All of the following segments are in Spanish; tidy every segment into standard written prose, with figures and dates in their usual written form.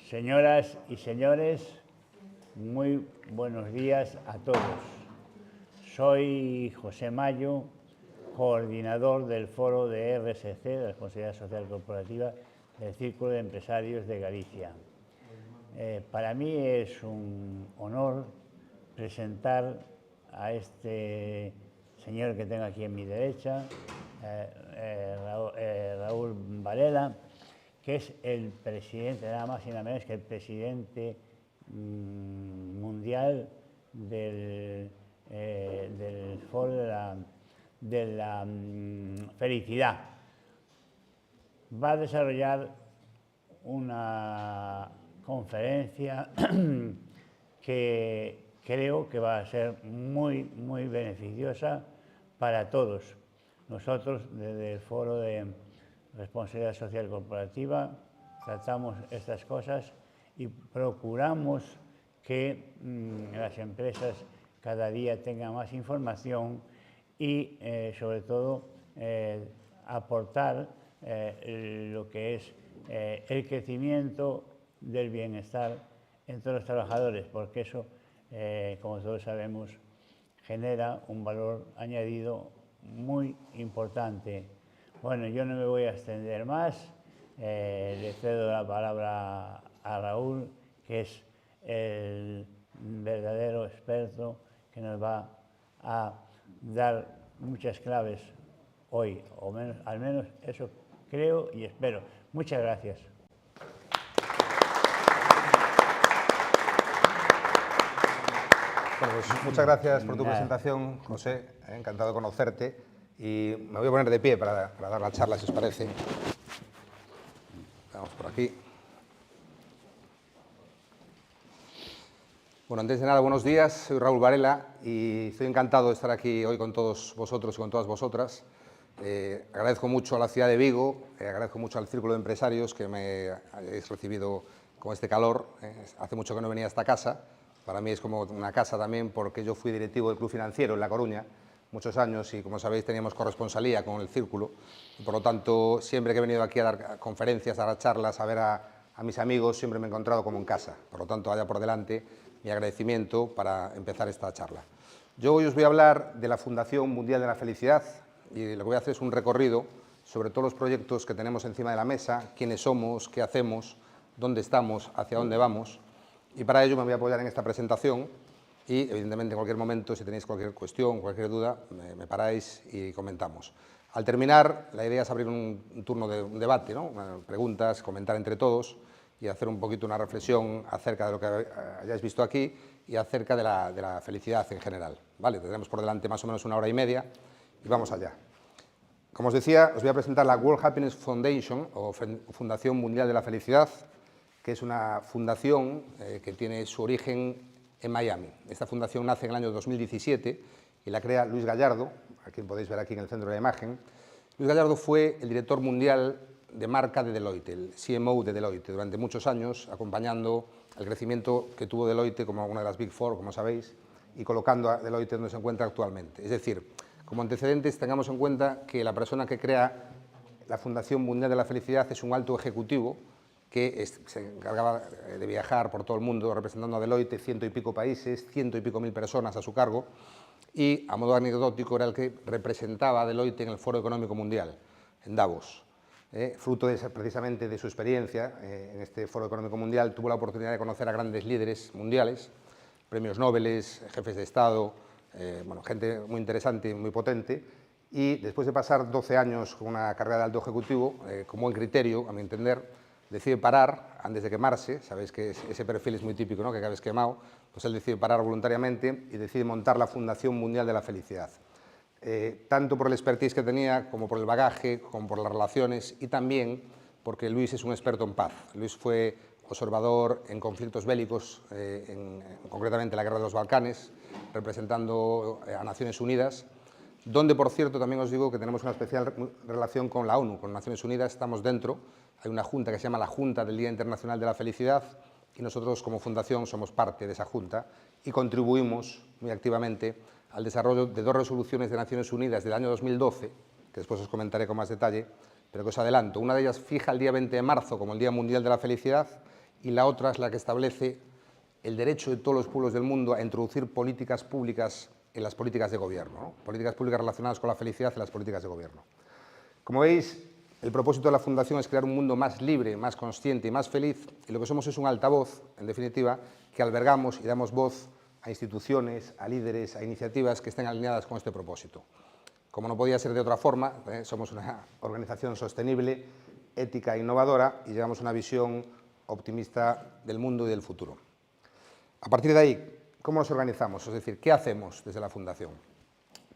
Señoras y señores, muy buenos días a todos. Soy José Mayo, coordinador del Foro de RSC, de Responsabilidad Social Corporativa, del Círculo de Empresarios de Galicia. Para mí es un honor presentar a este señor que tengo aquí en mi derecha, Raúl Varela, que es el presidente, nada más y nada menos que el presidente mundial del Foro de la Felicidad. Va a desarrollar una conferencia que creo que va a ser muy beneficiosa para todos. Nosotros, desde el Foro de Responsabilidad Social Corporativa, tratamos estas cosas y procuramos que las empresas cada día tengan más información y, sobre todo, aportar lo que es el crecimiento del bienestar entre los trabajadores, porque eso, como todos sabemos, genera un valor añadido muy importante. Bueno, yo no me voy a extender más, le cedo la palabra a Raúl, que es el verdadero experto que nos va a dar muchas claves hoy, o menos, al menos eso creo y espero. Muchas gracias. Bueno, pues muchas gracias por tu presentación, José. Encantado de conocerte. Y me voy a poner de pie para dar la charla, si os parece. Vamos por aquí. Bueno, antes de nada, buenos días. Soy Raúl Varela y estoy encantado de estar aquí hoy con todos vosotros y con todas vosotras. Agradezco mucho a la ciudad de Vigo, agradezco mucho al Círculo de Empresarios que me hayáis recibido con este calor. Hace mucho que no venía a esta casa. Para mí es como una casa también, porque yo fui directivo del Club Financiero en La Coruña muchos años y, como sabéis, teníamos corresponsalía con el Círculo. Y, por lo tanto, siempre que he venido aquí a dar conferencias, a dar charlas, a ver a mis amigos, siempre me he encontrado como en casa. Por lo tanto, vaya por delante mi agradecimiento para empezar esta charla. Yo hoy os voy a hablar de la Fundación Mundial de la Felicidad y lo que voy a hacer es un recorrido sobre todos los proyectos que tenemos encima de la mesa, quiénes somos, qué hacemos, dónde estamos, hacia dónde vamos. Y para ello me voy a apoyar en esta presentación y, evidentemente, en cualquier momento, si tenéis cualquier cuestión, cualquier duda, me paráis y comentamos. Al terminar, la idea es abrir un turno de un debate, ¿no? Preguntas, comentar entre todos y hacer un poquito una reflexión acerca de lo que hayáis visto aquí y acerca de la felicidad en general. ¿Vale? Tendremos por delante más o menos 1 hora y media y vamos allá. Como os decía, os voy a presentar la World Happiness Foundation, o Fundación Mundial de la Felicidad, que es una fundación que tiene su origen en Miami. Esta fundación nace en el año 2017 y la crea Luis Gallardo, a quien podéis ver aquí en el centro de la imagen. Luis Gallardo fue el director mundial de marca de Deloitte, el CMO de Deloitte, durante muchos años, acompañando el crecimiento que tuvo Deloitte como una de las Big Four, como sabéis, y colocando a Deloitte donde se encuentra actualmente. Es decir, como antecedentes, tengamos en cuenta que la persona que crea la Fundación Mundial de la Felicidad es un alto ejecutivo que se encargaba de viajar por todo el mundo representando a Deloitte, 100 y pico países, 100 y pico mil personas a su cargo, y a modo anecdótico era el que representaba a Deloitte en el Foro Económico Mundial, en Davos. Fruto precisamente de su experiencia en este Foro Económico Mundial, tuvo la oportunidad de conocer a grandes líderes mundiales, premios Nobel, jefes de Estado, bueno, gente muy interesante y muy potente, y después de pasar 12 años con una carrera de alto ejecutivo, con buen criterio, a mi entender, decide parar antes de quemarse. Sabéis que ese perfil es muy típico, ¿no? Que acabes quemado. Pues él decide parar voluntariamente y decide montar la Fundación Mundial de la Felicidad. Tanto por el expertise que tenía, como por el bagaje, como por las relaciones y también porque Luis es un experto en paz. Luis fue observador en conflictos bélicos, concretamente la Guerra de los Balcanes, representando a Naciones Unidas, donde, por cierto, también os digo que tenemos una especial relación con la ONU, con Naciones Unidas, estamos dentro. Hay una junta que se llama la Junta del Día Internacional de la Felicidad y nosotros, como fundación, somos parte de esa junta y contribuimos muy activamente al desarrollo de 2 resoluciones de Naciones Unidas del año 2012, que después os comentaré con más detalle, pero que os adelanto. Una de ellas fija el día 20 de marzo como el Día Mundial de la Felicidad y la otra es la que establece el derecho de todos los pueblos del mundo a introducir políticas públicas en las políticas de gobierno, ¿no? Políticas públicas relacionadas con la felicidad en las políticas de gobierno. Como veis, el propósito de la Fundación es crear un mundo más libre, más consciente y más feliz, y lo que somos es un altavoz, en definitiva, que albergamos y damos voz a instituciones, a líderes, a iniciativas que estén alineadas con este propósito. Como no podía ser de otra forma, somos una organización sostenible, ética e innovadora y llevamos una visión optimista del mundo y del futuro. A partir de ahí, ¿cómo nos organizamos? Es decir, ¿qué hacemos desde la Fundación?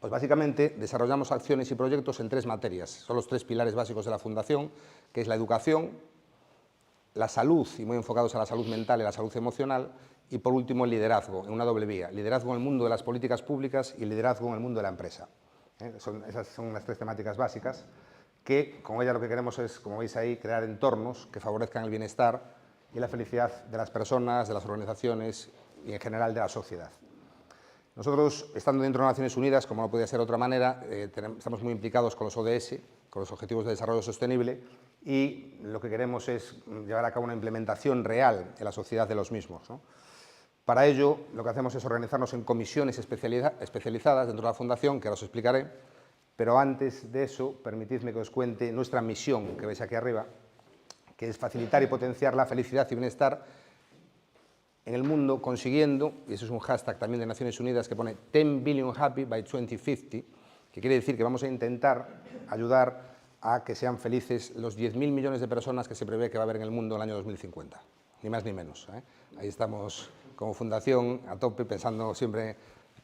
Pues básicamente desarrollamos acciones y proyectos en 3 materias. Son los 3 pilares básicos de la Fundación, que es la educación, la salud, y muy enfocados a la salud mental y la salud emocional, y por último el liderazgo, en una doble vía. Liderazgo en el mundo de las políticas públicas y liderazgo en el mundo de la empresa. Esas son las 3 temáticas básicas, que con ellas lo que queremos es, como veis ahí, crear entornos que favorezcan el bienestar y la felicidad de las personas, de las organizaciones y en general de la sociedad. Nosotros, estando dentro de Naciones Unidas, como no podía ser de otra manera, estamos muy implicados con los ODS, con los Objetivos de Desarrollo Sostenible, y lo que queremos es llevar a cabo una implementación real en la sociedad de los mismos, ¿no? Para ello, lo que hacemos es organizarnos en comisiones especializadas dentro de la Fundación, que ahora os explicaré, pero antes de eso, permitidme que os cuente nuestra misión, que veis aquí arriba, que es facilitar y potenciar la felicidad y bienestar en el mundo, consiguiendo, y eso es un hashtag también de Naciones Unidas que pone 10 billion happy by 2050, que quiere decir que vamos a intentar ayudar a que sean felices los 10.000 millones de personas que se prevé que va a haber en el mundo en el año 2050, ni más ni menos, ¿eh? Ahí estamos como Fundación a tope, pensando siempre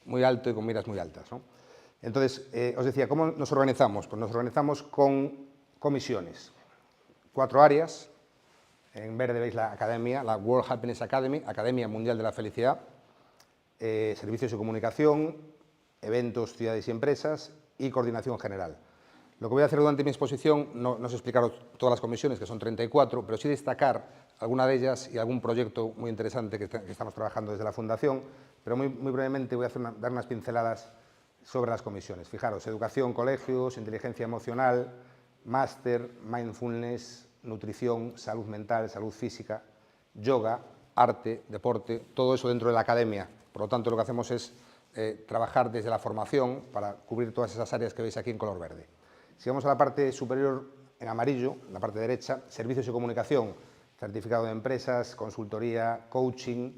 muy alto y con miras muy altas, ¿no? Entonces, os decía, ¿cómo nos organizamos? Pues nos organizamos con comisiones, 4 áreas. En verde veis la academia, la World Happiness Academy, Academia Mundial de la Felicidad, servicios de comunicación, eventos, ciudades y empresas y coordinación general. Lo que voy a hacer durante mi exposición no es explicaros todas las comisiones, que son 34, pero sí destacar alguna de ellas y algún proyecto muy interesante que estamos trabajando desde la Fundación, pero muy brevemente voy a dar unas pinceladas sobre las comisiones. Fijaros, educación, colegios, inteligencia emocional, máster, mindfulness, nutrición, salud mental, salud física, yoga, arte, deporte, todo eso dentro de la academia. Por lo tanto, lo que hacemos es trabajar desde la formación para cubrir todas esas áreas que veis aquí en color verde. Si vamos a la parte superior en amarillo, en la parte derecha, servicios y comunicación, certificado de empresas, consultoría, coaching,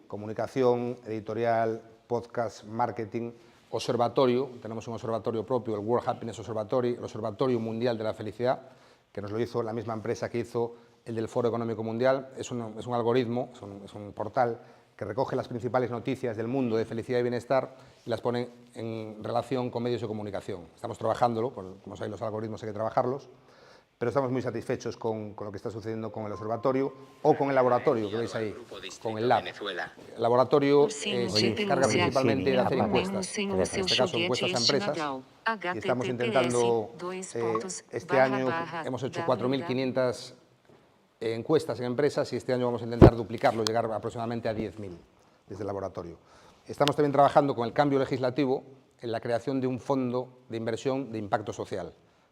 comunicación, editorial, podcast, marketing, observatorio, tenemos un observatorio propio, el World Happiness Observatory, el Observatorio Mundial de la Felicidad, que nos lo hizo la misma empresa que hizo el del Foro Económico Mundial. Es un algoritmo, es un portal que recoge las principales noticias del mundo de felicidad y bienestar y las pone en relación con medios de comunicación. Estamos trabajándolo, como sabéis, los algoritmos hay que trabajarlos, pero estamos muy satisfechos con lo que está sucediendo con el observatorio o con el laboratorio que veis ahí, con el lab. El laboratorio se encarga principalmente de hacer encuestas, en este caso encuestas a empresas, y estamos intentando, este año hemos hecho 4.500 encuestas en empresas y este año vamos a intentar duplicarlo, llegar aproximadamente a 10.000 desde el laboratorio. Estamos también trabajando con el cambio legislativo en la creación de un fondo de inversión de impacto social.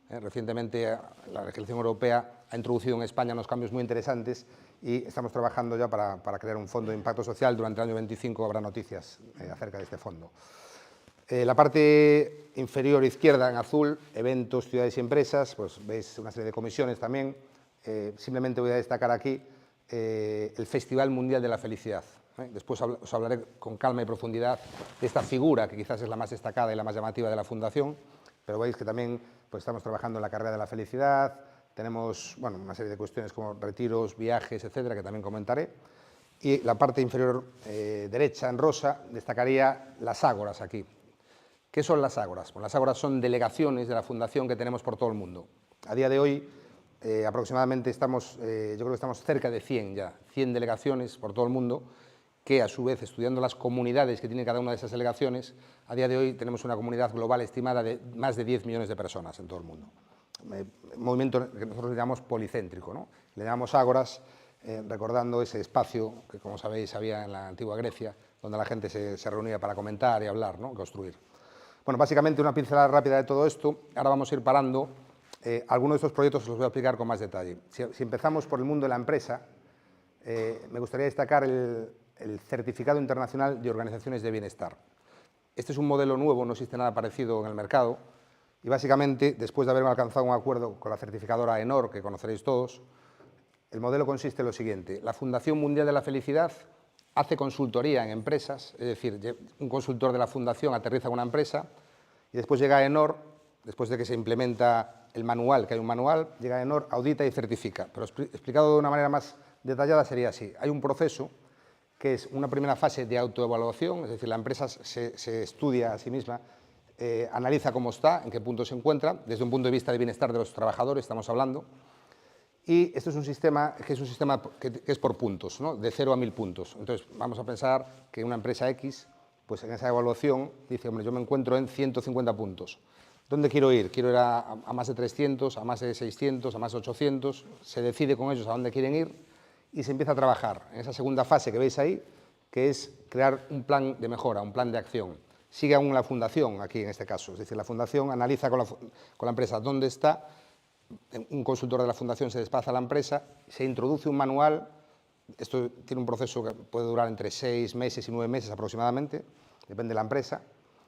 Recientemente la legislación europea ha introducido en España unos cambios muy interesantes y estamos trabajando ya para crear un fondo de impacto social. Durante el año 25 habrá noticias acerca de este fondo. La parte inferior izquierda, en azul, eventos, ciudades y empresas, pues veis una serie de comisiones también. Simplemente voy a destacar aquí el Festival Mundial de la Felicidad. Después os hablaré con calma y profundidad de esta figura, que quizás es la más destacada y la más llamativa de la Fundación, pero veis que también pues, estamos trabajando en la carrera de la felicidad, tenemos una serie de cuestiones como retiros, viajes, etcétera, que también comentaré. Y la parte inferior derecha, en rosa, destacaría las ágoras aquí. ¿Qué son las ágoras? Pues las ágoras son delegaciones de la Fundación que tenemos por todo el mundo. A día de hoy, aproximadamente yo creo que estamos cerca de 100 ya, 100 delegaciones por todo el mundo, que a su vez, estudiando las comunidades que tiene cada una de esas delegaciones, a día de hoy tenemos una comunidad global estimada de más de 10 millones de personas en todo el mundo. Un movimiento que nosotros le llamamos policéntrico, ¿no? Le llamamos ágoras, recordando ese espacio que, como sabéis, había en la antigua Grecia, donde la gente se reunía para comentar y hablar, ¿no? Construir. Bueno, básicamente una pincelada rápida de todo esto. Ahora vamos a ir parando. Algunos de estos proyectos os los voy a explicar con más detalle. Si empezamos por el mundo de la empresa, me gustaría destacar el Certificado Internacional de Organizaciones de Bienestar. Este es un modelo nuevo, no existe nada parecido en el mercado, y básicamente, después de haber alcanzado un acuerdo con la certificadora AENOR, que conoceréis todos, el modelo consiste en lo siguiente: la Fundación Mundial de la Felicidad hace consultoría en empresas, es decir, un consultor de la fundación aterriza en una empresa y después llega AENOR, después de que se implementa el manual, que hay un manual, llega AENOR, audita y certifica. Pero explicado de una manera más detallada sería así: hay un proceso que es una primera fase de autoevaluación, es decir, la empresa se estudia a sí misma, analiza cómo está, en qué punto se encuentra, desde un punto de vista de bienestar de los trabajadores estamos hablando, y esto es un sistema que es por puntos, ¿no? De 0 a 1000 puntos. Entonces, vamos a pensar que una empresa X, pues en esa evaluación dice, hombre, yo me encuentro en 150 puntos. ¿Dónde quiero ir? Quiero ir a más de 300, a más de 600, a más de 800. Se decide con ellos a dónde quieren ir y se empieza a trabajar en esa segunda fase que veis ahí, que es crear un plan de mejora, un plan de acción. Sigue aún la fundación aquí en este caso, es decir, la fundación analiza con la empresa dónde está. Un consultor de la fundación se desplaza a la empresa, se introduce un manual. Esto tiene un proceso que puede durar entre 6 meses y 9 meses aproximadamente, depende de la empresa.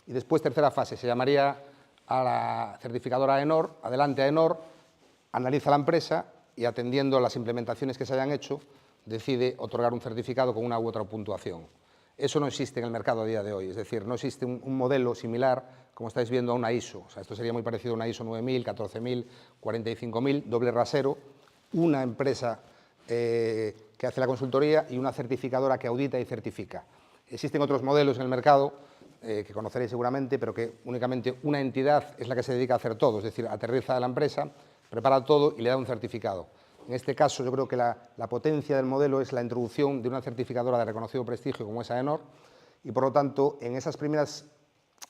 Y después, tercera fase, se llamaría a la certificadora AENOR, adelante AENOR, analiza la empresa y, atendiendo a las implementaciones que se hayan hecho, decide otorgar un certificado con una u otra puntuación. Eso no existe en el mercado a día de hoy, es decir, no existe un modelo similar, como estáis viendo, a una ISO. O sea, esto sería muy parecido a una ISO 9000, 14000, 45000, doble rasero, una empresa que hace la consultoría y una certificadora que audita y certifica. Existen otros modelos en el mercado que conoceréis seguramente, pero que únicamente una entidad es la que se dedica a hacer todo, es decir, aterriza a la empresa, prepara todo y le da un certificado. En este caso, yo creo que la potencia del modelo es la introducción de una certificadora de reconocido prestigio como es AENOR, y por lo tanto, en esas primeras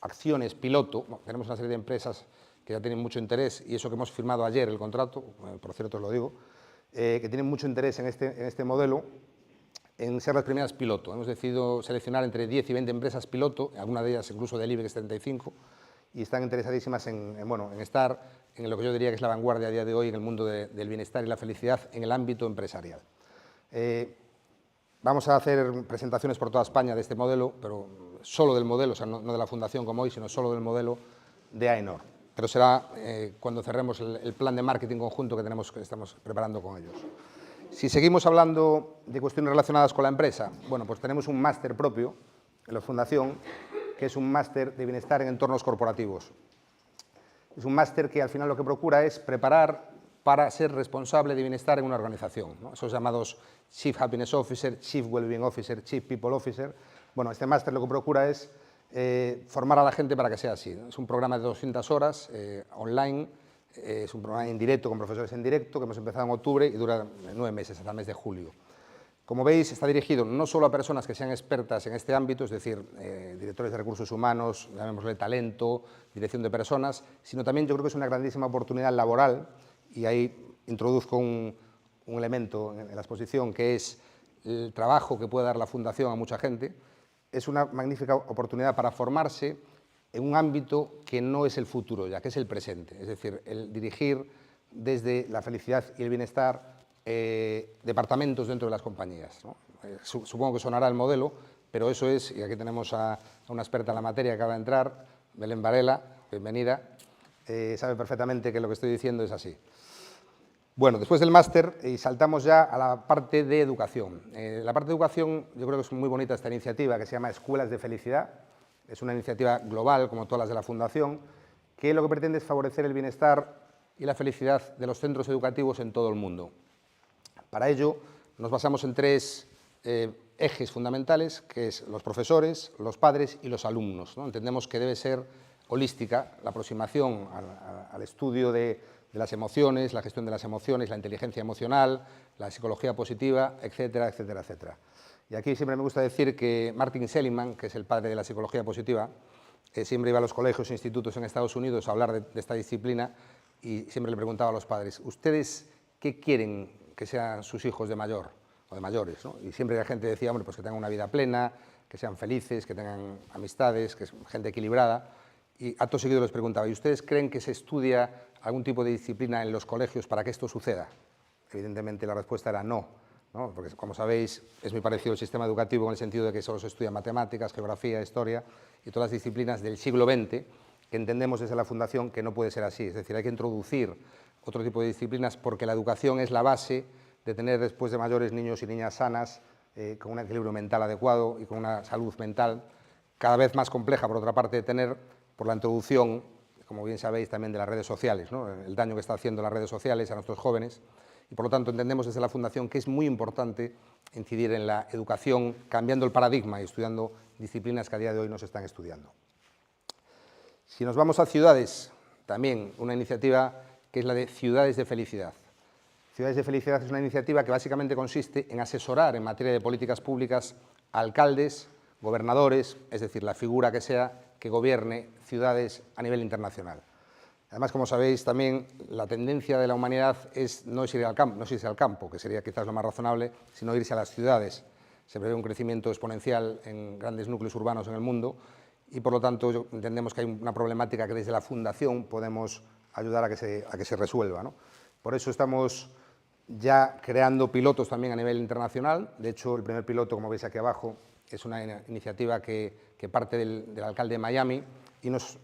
acciones piloto, tenemos una serie de empresas que ya tienen mucho interés, y eso que hemos firmado ayer el contrato, por cierto os lo digo, que tienen mucho interés en este modelo, en ser las primeras piloto. Hemos decidido seleccionar entre 10 y 20 empresas piloto, algunas de ellas incluso del IBEX 35, y están interesadísimas en estar en lo que yo diría que es la vanguardia a día de hoy en el mundo del bienestar y la felicidad en el ámbito empresarial. Vamos a hacer presentaciones por toda España de este modelo, pero solo del modelo, o sea, no de la fundación como hoy, sino solo del modelo de AENOR. Pero será cuando cerremos el plan de marketing conjunto que estamos preparando con ellos. Si seguimos hablando de cuestiones relacionadas con la empresa, bueno, pues tenemos un máster propio en la fundación, que es un máster de bienestar en entornos corporativos. Es un máster que al final lo que procura es preparar para ser responsable de bienestar en una organización, ¿no? Esos llamados Chief Happiness Officer, Chief Wellbeing Officer, Chief People Officer. Bueno, este máster lo que procura es formar a la gente para que sea así, ¿no? Es un programa de 200 horas online, es un programa en directo, con profesores en directo, que hemos empezado en octubre y dura 9 meses, hasta el mes de julio. Como veis, está dirigido no solo a personas que sean expertas en este ámbito, es decir, directores de recursos humanos, llamémosle talento, dirección de personas, sino también yo creo que es una grandísima oportunidad laboral, y ahí introduzco un elemento en la exposición, que es el trabajo que puede dar la Fundación a mucha gente. Es una magnífica oportunidad para formarse en un ámbito que no es el futuro ya, que es el presente, es decir, el dirigir desde la felicidad y el bienestar departamentos dentro de las compañías, ¿no? Supongo que sonará el modelo, pero eso es, y aquí tenemos a una experta en la materia que acaba de entrar, Belén Varela, bienvenida, sabe perfectamente que lo que estoy diciendo es así. Bueno, después del máster saltamos ya a la parte de educación. La parte de educación, yo creo que es muy bonita esta iniciativa que se llama Escuelas de Felicidad. Es una iniciativa global, como todas las de la Fundación, que lo que pretende es favorecer el bienestar y la felicidad de los centros educativos en todo el mundo. Para ello nos basamos en 3 ejes fundamentales, que es los profesores, los padres y los alumnos, ¿no? Entendemos que debe ser holística la aproximación al estudio de las emociones, la gestión de las emociones, la inteligencia emocional, la psicología positiva, etcétera, etcétera, etcétera. Y aquí siempre me gusta decir que Martin Seligman, que es el padre de la psicología positiva, siempre iba a los colegios e institutos en Estados Unidos a hablar de esta disciplina y siempre le preguntaba a los padres, ¿ustedes qué quieren que sean sus hijos de mayor o de mayores, ¿no? Y siempre la gente decía, hombre, pues que tengan una vida plena, que sean felices, que tengan amistades, que es gente equilibrada. Y acto seguido les preguntaba, ¿y ustedes creen que se estudia algún tipo de disciplina en los colegios para que esto suceda? Evidentemente la respuesta era no. ¿no? Porque, como sabéis, es muy parecido el sistema educativo en el sentido de que solo se estudian matemáticas, geografía, historia y todas las disciplinas del siglo XX, que entendemos desde la Fundación que no puede ser así. Es decir, hay que introducir otro tipo de disciplinas porque la educación es la base de tener después de mayores niños y niñas sanas, con un equilibrio mental adecuado y con una salud mental cada vez más compleja, por otra parte, de tener por la introducción, como bien sabéis, también de las redes sociales, ¿no? El daño que está haciendo las redes sociales a nuestros jóvenes, y por lo tanto entendemos desde la Fundación que es muy importante incidir en la educación, cambiando el paradigma y estudiando disciplinas que a día de hoy no se están estudiando. Si nos vamos a ciudades, también una iniciativa que es la de Ciudades de Felicidad. Ciudades de Felicidad es una iniciativa que básicamente consiste en asesorar en materia de políticas públicas a alcaldes, gobernadores, es decir, la figura que sea que gobierne ciudades a nivel internacional. Además, como sabéis, también la tendencia de la humanidad no es irse al campo, que sería quizás lo más razonable, sino irse a las ciudades. Se prevé un crecimiento exponencial en grandes núcleos urbanos en el mundo y, por lo tanto, entendemos que hay una problemática que desde la Fundación podemos ayudar a que se resuelva, ¿no? Por eso estamos ya creando pilotos también a nivel internacional. De hecho, el primer piloto, como veis aquí abajo, es una iniciativa que parte del alcalde de Miami y nos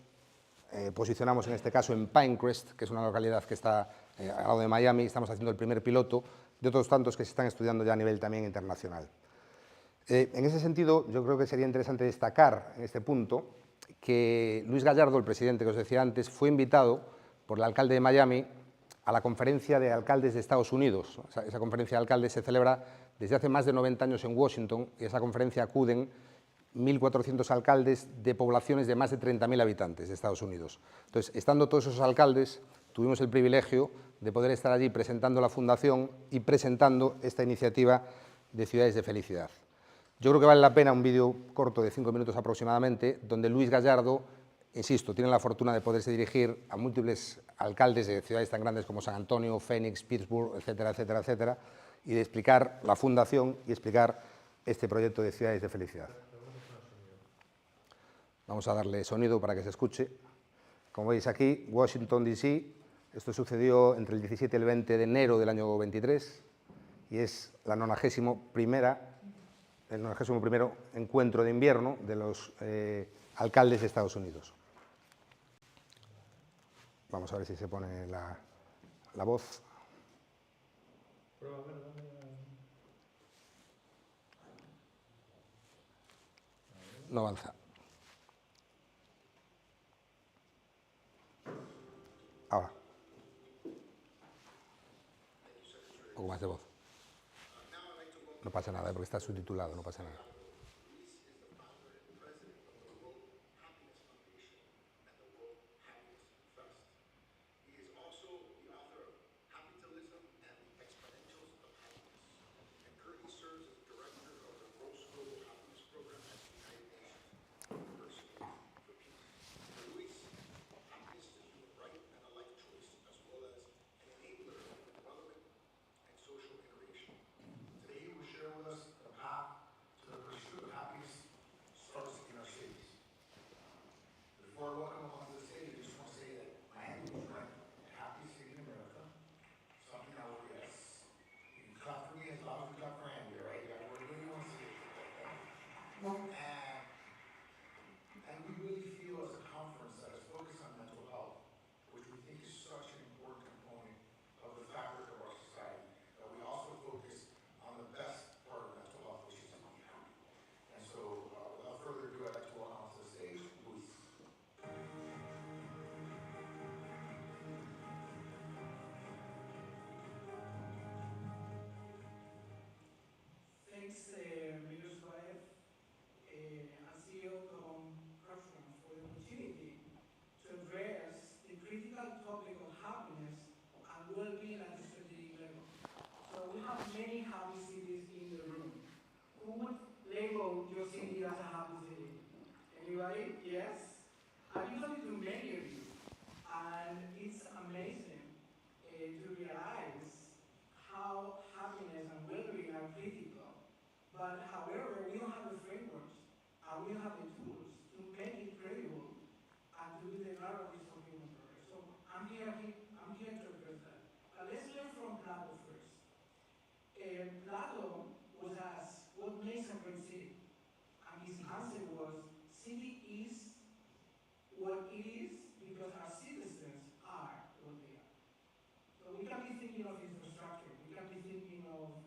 posicionamos en este caso en Pinecrest, que es una localidad que está al lado de Miami. Estamos haciendo el primer piloto de otros tantos que se están estudiando ya a nivel también internacional. En ese sentido, yo creo que sería interesante destacar en este punto que Luis Gallardo, el presidente que os decía antes, fue invitado por el alcalde de Miami a la conferencia de alcaldes de Estados Unidos. Esa conferencia de alcaldes se celebra desde hace más de 90 años en Washington y a esa conferencia acuden 1.400 alcaldes de poblaciones de más de 30.000 habitantes de Estados Unidos. Entonces, estando todos esos alcaldes, tuvimos el privilegio de poder estar allí presentando la Fundación y presentando esta iniciativa de Ciudades de Felicidad. Yo creo que vale la pena un vídeo corto de 5 minutos aproximadamente, donde Luis Gallardo, insisto, tiene la fortuna de poderse dirigir a múltiples alcaldes de ciudades tan grandes como San Antonio, Phoenix, Pittsburgh, etcétera, etcétera, etcétera, y de explicar la Fundación y explicar este proyecto de Ciudades de Felicidad. Vamos a darle sonido para que se escuche. Como veis aquí, Washington, D.C., esto sucedió entre el 17 y el 20 de enero del año 23 y es el 91º encuentro de invierno de los alcaldes de Estados Unidos. Vamos a ver si se pone la voz. No avanza. Ahora. Un poco más de voz. No pasa nada, porque está subtitulado, no pasa nada. Plato was asked, what makes a great city? And his answer was, city is what it is because our citizens are what they are. So we can be thinking of infrastructure, we can be thinking of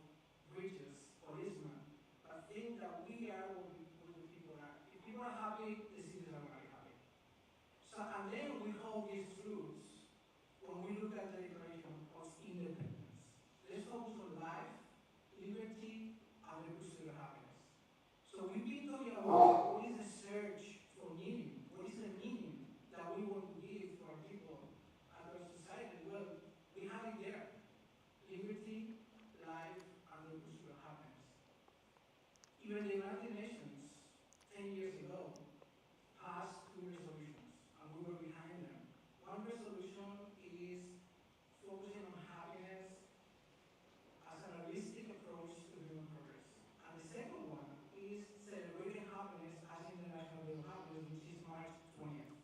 bridges, policemen, but think that we are what the people are. If people are happy, the cities are going to be happy. So, and then we hold these truths when we look at the Declaration of Independence. Let's focus on life, liberty, and the pursuit of happiness. So we've been talking about what is the search for meaning, what is the meaning that we want to give to our people and our society. Well, we have it there. Liberty, life, and the pursuit of happiness. Even the United Nations, 10 years ago, passed 2 resolutions, and we were behind them. One resolution is focusing on happiness as a realistic approach to human progress. And the second one is celebrating happiness as International Day of Happiness, which is March 20th.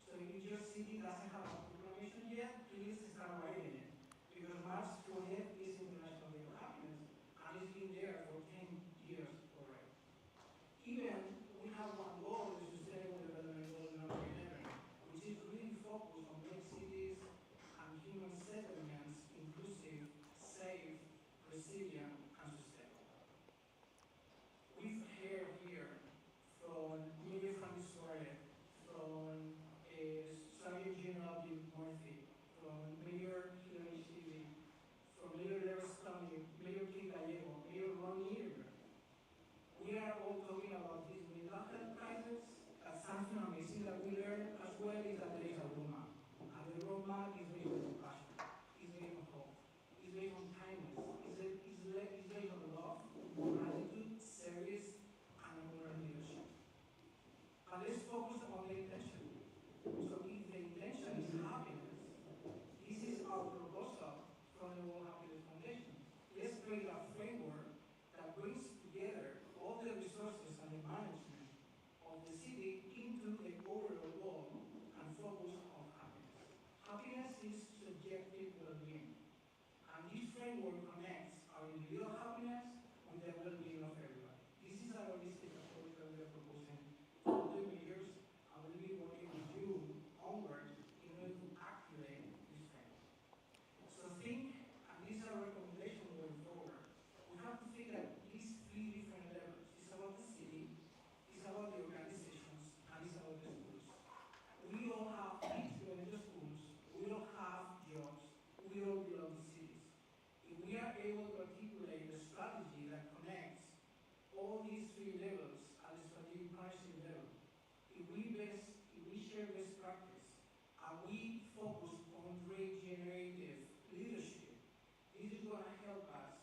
So if your city doesn't have a proclamation yet, please start writing it. Because March 20th is International Day of Happiness, and it's been there for 10 years already. Even we have one goal, the Sustainable Development Goal number 11, which is really focused on making cities and human settlements inclusive, safe, resilient, and sustainable. We've heard here from Mayor Francis Suarez, from Sergeant General Bill Murphy, from Mayor Hillary Shively, from Mayor Larry Stoney, Mayor Pete Gallego, Mayor Ron Niederberg. We are all talking about this mental health crisis. Something amazing that we learned as well is that there is a roadmap. And the roadmap is based on compassion, is based on hope, is based on kindness, is based on love, gratitude, service, and moral leadership. But let's focus on the intention. So if the intention is happiness, this is our proposal from the World Happiness Foundation. Let's create a framework that brings together all the resources and the management of the city into the overall goal and focus on happiness. Happiness is subjective well-being. And this framework connects our individual happiness with the well-being of everybody. This is a holistic approach that we are proposing to all the mayors, and we'll be working with you onward in order to activate this framework. So think, and this is a recommendation going forward, we have to think at these 3 different levels. It's about the city, it's about the organizations, and it's about the schools. We all have kids going to schools, we all have jobs, we all belong to cities. If we are able to articulate a strategy that connects all these 3 levels at the strategic partnership level, if we share best practice, and we focus on regenerative leadership, this is going to help us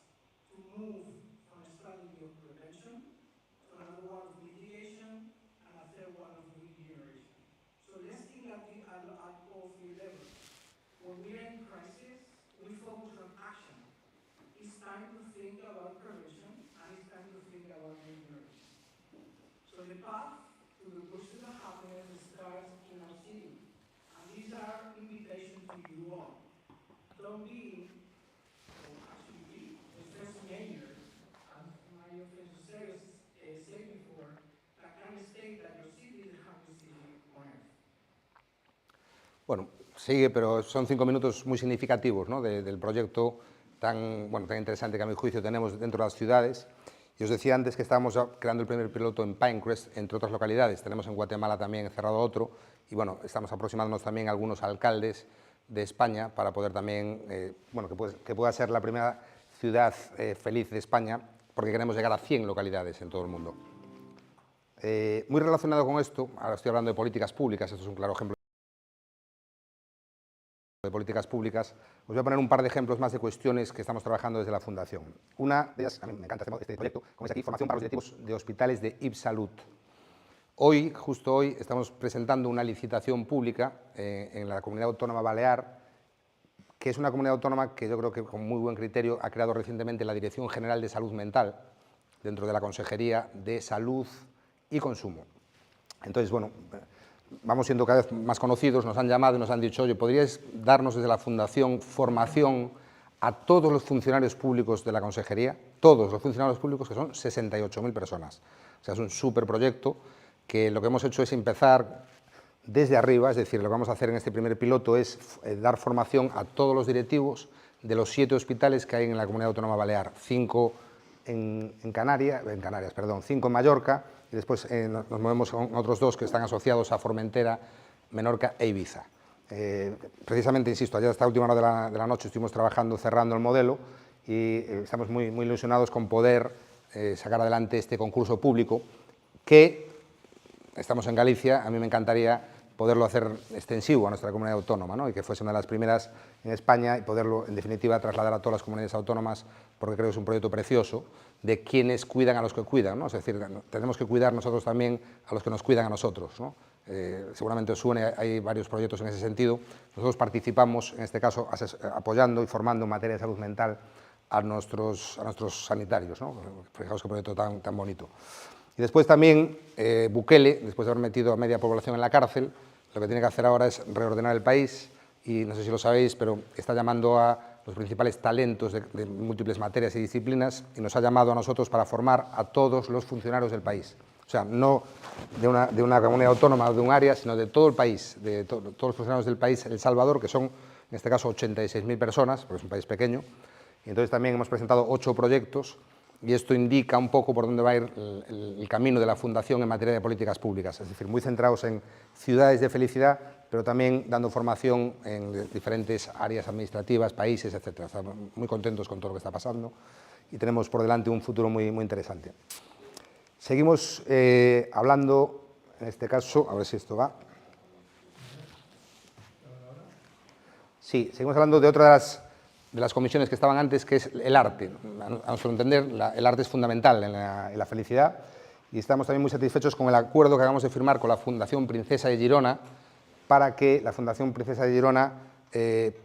to move from a strategy of prevention to another one of mitigation and a third one of regeneration. So let's think at all 3 levels. When we are in crisis, we focus on action. It's time to think about prevention, and it's time to think about regeneration. So the path to the pursuit of happiness starts in our city. And these are invitations to you all. Don't be, or actually be, the first mayor, as Mario Francisco said before, that can state that your city is the happiest city on earth. Bueno, sigue, pero son 5 minutos muy significativos, ¿no?, del proyecto tan interesante que a mi juicio tenemos dentro de las ciudades. Y os decía antes que estábamos creando el primer piloto en Pinecrest, entre otras localidades. Tenemos en Guatemala también cerrado otro, y bueno, estamos aproximándonos también a algunos alcaldes de España para poder también, que pueda ser la primera ciudad feliz de España, porque queremos llegar a 100 localidades en todo el mundo. Muy relacionado con esto, ahora estoy hablando de políticas públicas, esto es un claro ejemplo de políticas públicas. Os voy a poner un par de ejemplos más de cuestiones que estamos trabajando desde la Fundación. Una de ellas, a mí me encanta este proyecto, como es aquí, formación para los directivos de hospitales de IPSalud. Hoy, justo hoy, estamos presentando una licitación pública en la Comunidad Autónoma Balear, que es una comunidad autónoma que yo creo que con muy buen criterio ha creado recientemente la Dirección General de Salud Mental, dentro de la Consejería de Salud y Consumo. Entonces, bueno, vamos siendo cada vez más conocidos, nos han llamado y nos han dicho, oye, ¿podríais darnos desde la Fundación formación a todos los funcionarios públicos de la Consejería, todos los funcionarios públicos, que son 68.000 personas. O sea, es un superproyecto que lo que hemos hecho es empezar desde arriba, es decir, lo que vamos a hacer en este primer piloto es dar formación a todos los directivos de los 7 hospitales que hay en la Comunidad Autónoma Balear, 5 en Canarias, 5 en Mallorca, y después nos movemos con otros 2 que están asociados a Formentera, Menorca e Ibiza. Precisamente, insisto, ayer hasta la última hora de la noche estuvimos trabajando, cerrando el modelo, y estamos muy ilusionados con poder sacar adelante este concurso público, que estamos en Galicia, a mí me encantaría poderlo hacer extensivo a nuestra comunidad autónoma, ¿no? Y que fuese una de las primeras en España y poderlo, en definitiva, trasladar a todas las comunidades autónomas, porque creo que es un proyecto precioso de quienes cuidan a los que cuidan, ¿no? Es decir, tenemos que cuidar nosotros también a los que nos cuidan a nosotros, ¿no? Seguramente os suene, hay varios proyectos en ese sentido. Nosotros participamos, en este caso, apoyando y formando en materia de salud mental a nuestros sanitarios, ¿no? Fijaos qué proyecto tan bonito. Y después también Bukele, después de haber metido a media población en la cárcel, lo que tiene que hacer ahora es reordenar el país y no sé si lo sabéis, pero está llamando a los principales talentos de múltiples materias y disciplinas y nos ha llamado a nosotros para formar a todos los funcionarios del país. O sea, no de una comunidad autónoma o de un área, sino de todo el país, de todos los funcionarios del país, El Salvador, que son en este caso 86.000 personas, porque es un país pequeño. Y entonces también hemos presentado 8 proyectos y esto indica un poco por dónde va a ir el camino de la Fundación en materia de políticas públicas, es decir, muy centrados en ciudades de felicidad, pero también dando formación en diferentes áreas administrativas, países, etc. Estamos muy contentos con todo lo que está pasando y tenemos por delante un futuro muy interesante. Seguimos hablando, en este caso, a ver si esto va. Sí, seguimos hablando de otra de las comisiones que estaban antes, que es el arte. A nuestro entender, el arte es fundamental en la felicidad y estamos también muy satisfechos con el acuerdo que acabamos de firmar con la Fundación Princesa de Girona para que la Fundación Princesa de Girona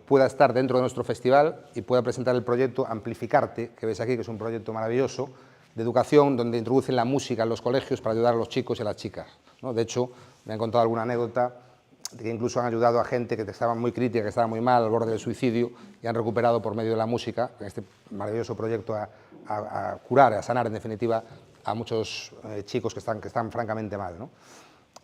pueda estar dentro de nuestro festival y pueda presentar el proyecto Amplificarte, que ves aquí, que es un proyecto maravilloso de educación donde introducen la música en los colegios para ayudar a los chicos y a las chicas, ¿no? De hecho, me han contado alguna anécdota de que incluso han ayudado a gente que estaba muy crítica, que estaba muy mal, al borde del suicidio, y han recuperado por medio de la música, en este maravilloso proyecto, a curar, a sanar, en definitiva, a muchos chicos que están francamente mal, ¿no?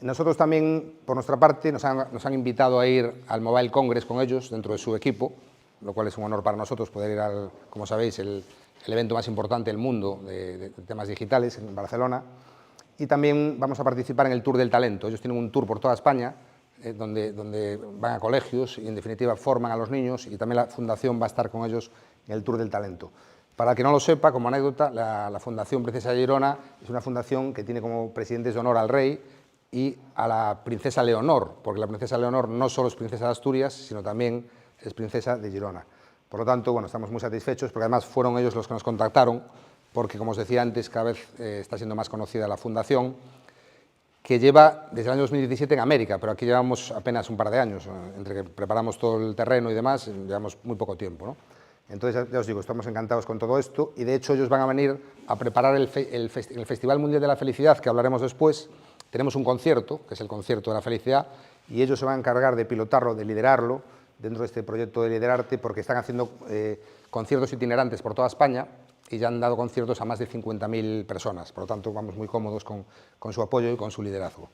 Nosotros también, por nuestra parte, nos han invitado a ir al Mobile Congress con ellos, dentro de su equipo, lo cual es un honor para nosotros poder ir al, como sabéis, el evento más importante del mundo de temas digitales en Barcelona. Y también vamos a participar en el Tour del Talento. Ellos tienen un tour por toda España, donde van a colegios y, en definitiva, forman a los niños, y también la Fundación va a estar con ellos en el Tour del Talento. Para el que no lo sepa, como anécdota, la Fundación Princesa de Girona es una fundación que tiene como presidentes de honor al rey y a la princesa Leonor, porque la princesa Leonor no solo es princesa de Asturias, sino también es princesa de Girona. Por lo tanto, bueno, estamos muy satisfechos, porque además fueron ellos los que nos contactaron, porque, como os decía antes, cada vez está siendo más conocida la fundación, que lleva desde el año 2017 en América, pero aquí llevamos apenas un par de años, entre que preparamos todo el terreno y demás, llevamos muy poco tiempo, ¿no? Entonces, ya os digo, estamos encantados con todo esto, y de hecho ellos van a venir a preparar el Festival Mundial de la Felicidad, que hablaremos después. Tenemos un concierto, que es el Concierto de la Felicidad, y ellos se van a encargar de pilotarlo, de liderarlo, dentro de este proyecto de Liderarte, porque están haciendo conciertos itinerantes por toda España, y ya han dado conciertos a más de 50.000 personas. Por lo tanto, vamos muy cómodos con su apoyo y con su liderazgo.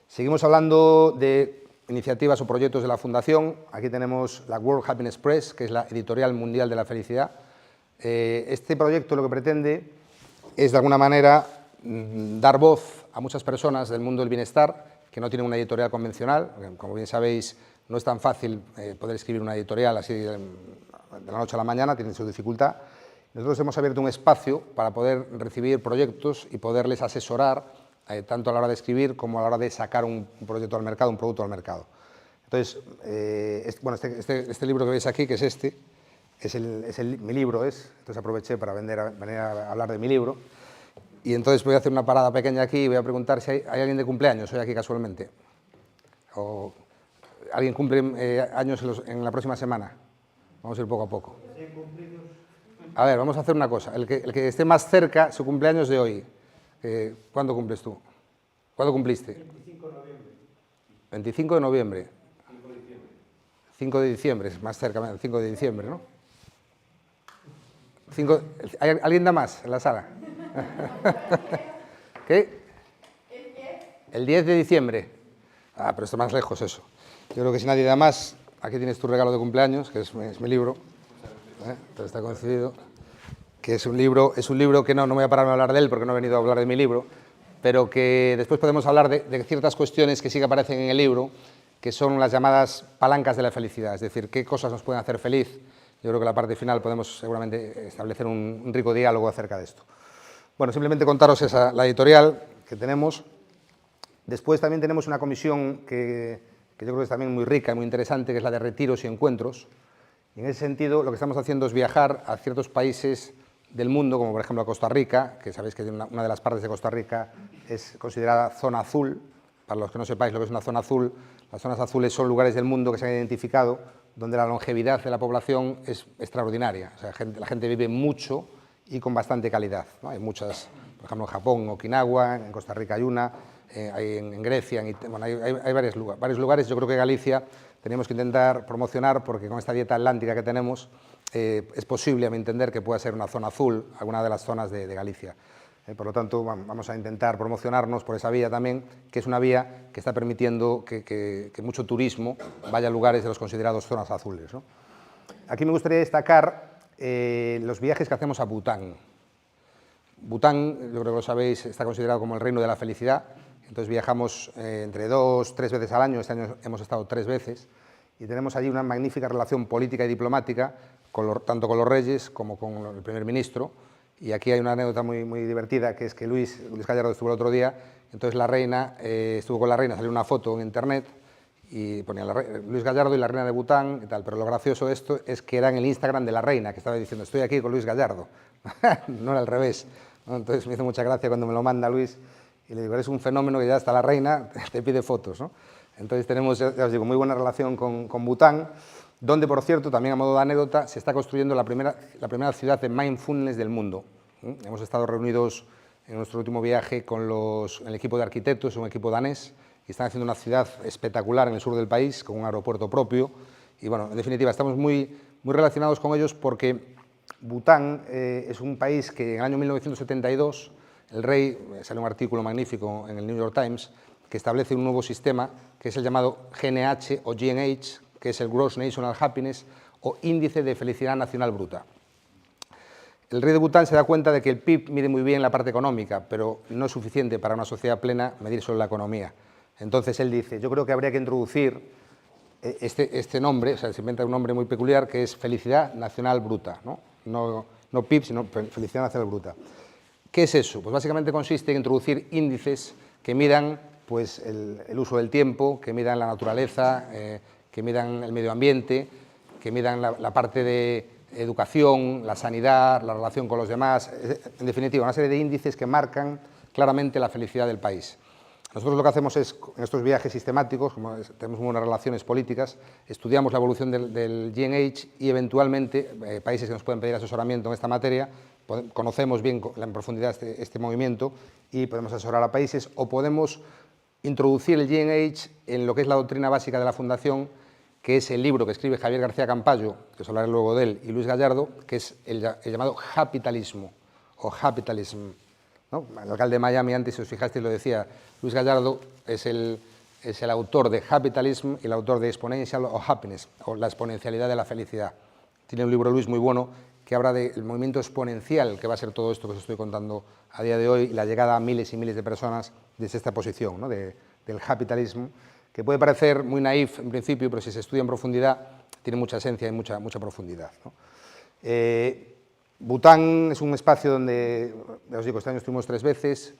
Seguimos hablando de iniciativas o proyectos de la Fundación. Aquí tenemos la World Happiness Press, que es la editorial mundial de la felicidad. Este proyecto lo que pretende es, de alguna manera, dar voz a muchas personas del mundo del bienestar que no tienen una editorial convencional. Como bien sabéis, no es tan fácil poder escribir una editorial así de la noche a la mañana, tiene su dificultad. Nosotros hemos abierto un espacio para poder recibir proyectos y poderles asesorar tanto a la hora de escribir como a la hora de sacar un proyecto al mercado, un producto al mercado. Entonces, este libro que veis aquí, que es mi libro, entonces aproveché para venir a hablar de mi libro. Y entonces voy a hacer una parada pequeña aquí y voy a preguntar si hay alguien de cumpleaños hoy aquí casualmente. ¿O alguien cumple años en la próxima semana? Vamos a ir poco a poco. A ver, vamos a hacer una cosa. El que esté más cerca, su cumpleaños de hoy. ¿Cuándo cumples tú? ¿Cuándo cumpliste? 25 de noviembre. 25 de noviembre. 5 de diciembre, es más cerca, el 5 de diciembre, ¿no? ¿Alguien da más en la sala? ¿Qué? El 10 de diciembre. Ah, pero está más lejos eso. Yo creo que si nadie da más, aquí tienes tu regalo de cumpleaños, que es mi libro. Pero está coincidido. Que es un libro que no voy a pararme a hablar de él porque no he venido a hablar de mi libro, pero que después podemos hablar de ciertas cuestiones que sí que aparecen en el libro, que son las llamadas palancas de la felicidad, es decir, qué cosas nos pueden hacer feliz. Yo creo que en la parte final podemos seguramente establecer un rico diálogo acerca de esto. Bueno, simplemente contaros la editorial que tenemos. Después también tenemos una comisión que yo creo que es también muy rica y muy interesante, que es la de retiros y encuentros. Y en ese sentido, lo que estamos haciendo es viajar a ciertos países del mundo, como por ejemplo a Costa Rica, que sabéis que una de las partes de Costa Rica es considerada zona azul. Para los que no sepáis lo que es una zona azul, las zonas azules son lugares del mundo que se han identificado donde la longevidad de la población es extraordinaria. O sea, la gente vive mucho y con bastante calidad, ¿no? Hay muchas, por ejemplo en Japón, Okinawa, en Costa Rica hay una, hay en Grecia, bueno, hay varios lugares. Yo creo que Galicia tenemos que intentar promocionar, porque con esta dieta atlántica que tenemos es posible, a mi entender, que pueda ser una zona azul, alguna de las zonas de Galicia. Por lo tanto, vamos a intentar promocionarnos por esa vía también, que es una vía que está permitiendo que mucho turismo vaya a lugares de los considerados zonas azules, ¿no? Aquí me gustaría destacar los viajes que hacemos a Bután. Bután, yo creo que lo sabéis, está considerado como el reino de la felicidad. Entonces viajamos entre 2 3 veces al año. Este año hemos estado 3 veces y tenemos allí una magnífica relación política y diplomática, tanto con los reyes como con el primer ministro. Y aquí hay una anécdota muy divertida, que es que Luis Gallardo estuvo el otro día. Entonces la reina, estuvo con la reina, salió una foto en internet y ponía Luis Gallardo y la reina de Bután y tal. Pero lo gracioso de esto es que era en el Instagram de la reina, que estaba diciendo estoy aquí con Luis Gallardo. No era al revés, ¿no? Entonces me hizo mucha gracia cuando me lo manda Luis y le digo, eres un fenómeno que ya hasta la reina te pide fotos, ¿no? Entonces tenemos, ya os digo, muy buena relación con Bután, donde, por cierto, también a modo de anécdota, se está construyendo la primera ciudad de mindfulness del mundo. Hemos estado reunidos en nuestro último viaje con el equipo de arquitectos, un equipo danés, y están haciendo una ciudad espectacular en el sur del país, con un aeropuerto propio. Y bueno, en definitiva, estamos muy relacionados con ellos porque Bután es un país que en el año 1972, el rey, sale un artículo magnífico en el New York Times, que establece un nuevo sistema, que es el llamado GNH o GNH, que es el Gross National Happiness, o Índice de Felicidad Nacional Bruta. El rey de Bután se da cuenta de que el PIB mide muy bien la parte económica, pero no es suficiente para una sociedad plena medir solo la economía. Entonces él dice, yo creo que habría que introducir este nombre, o sea, se inventa un nombre muy peculiar, que es Felicidad Nacional Bruta, no PIB, sino Felicidad Nacional Bruta. ¿Qué es eso? Pues básicamente consiste en introducir índices que midan pues, el uso del tiempo, que midan la naturaleza, que midan el medio ambiente, que midan la parte de educación, la sanidad, la relación con los demás, en definitiva, una serie de índices que marcan claramente la felicidad del país. Nosotros lo que hacemos es, en estos viajes sistemáticos, como tenemos unas relaciones políticas, estudiamos la evolución del GNH y eventualmente países que nos pueden pedir asesoramiento en esta materia, conocemos bien en profundidad este movimiento y podemos asesorar a países o podemos introducir el GNH en lo que es la doctrina básica de la Fundación, que es el libro que escribe Javier García Campayo, que os hablaré luego de él, y Luis Gallardo, que es el llamado Capitalismo, o Capitalism, ¿no? El alcalde de Miami antes, si os fijasteis, lo decía, Luis Gallardo es el autor de Capitalism y el autor de Exponential of Happiness, o la exponencialidad de la felicidad. Tiene un libro, Luis, muy bueno, que habla del movimiento exponencial que va a ser todo esto que os estoy contando a día de hoy, y la llegada a miles y miles de personas desde esta posición, ¿no? del capitalismo, que puede parecer muy naif en principio, pero si se estudia en profundidad, tiene mucha esencia y mucha profundidad, ¿no? Bután es un espacio donde, ya os digo, este año estuvimos 3 veces,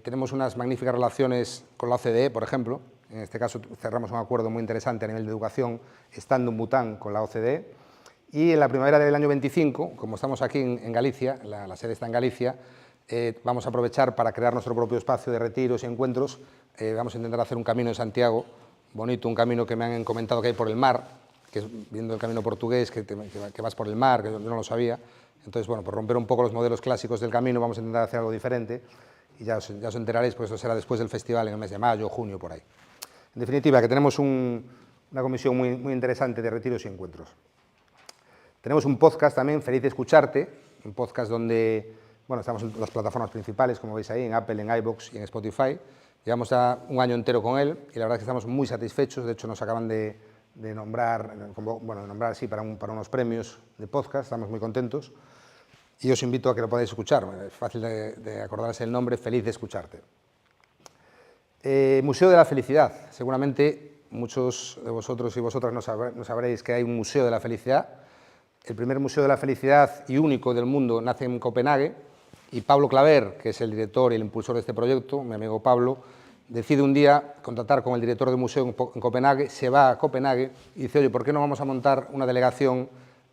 tenemos unas magníficas relaciones con la OCDE, por ejemplo. En este caso cerramos un acuerdo muy interesante a nivel de educación, estando en Bután con la OCDE. Y en la primavera del año 25, como estamos aquí en Galicia, la sede está en Galicia, vamos a aprovechar para crear nuestro propio espacio de retiros y encuentros. Vamos a intentar hacer un camino en Santiago, bonito, un camino que me han comentado que hay por el mar, que es viendo el camino portugués, que vas por el mar, que yo no lo sabía. Entonces, bueno, por romper un poco los modelos clásicos del camino, vamos a intentar hacer algo diferente y ya os enteraréis, porque eso será después del festival, en el mes de mayo, junio, por ahí. En definitiva, que tenemos un una comisión muy interesante de retiros y encuentros. Tenemos un podcast también, Feliz de Escucharte, un podcast donde, bueno, estamos en las plataformas principales, como veis ahí, en Apple, en iVoox y en Spotify. Llevamos ya un año entero con él y la verdad es que estamos muy satisfechos. De hecho, nos acaban de nombrar, sí, para unos premios de podcast, estamos muy contentos. Y os invito a que lo podáis escuchar, es fácil de acordarse el nombre, Feliz de Escucharte. Museo de la Felicidad. Seguramente muchos de vosotros y vosotras no sabréis que hay un Museo de la Felicidad. El primer Museo de la Felicidad y único del mundo nace en Copenhague y Pablo Claver, que es el director y el impulsor de este proyecto, mi amigo Pablo, decide un día contactar con el director del museo en Copenhague, se va a Copenhague y dice, oye, ¿por qué no vamos a montar una delegación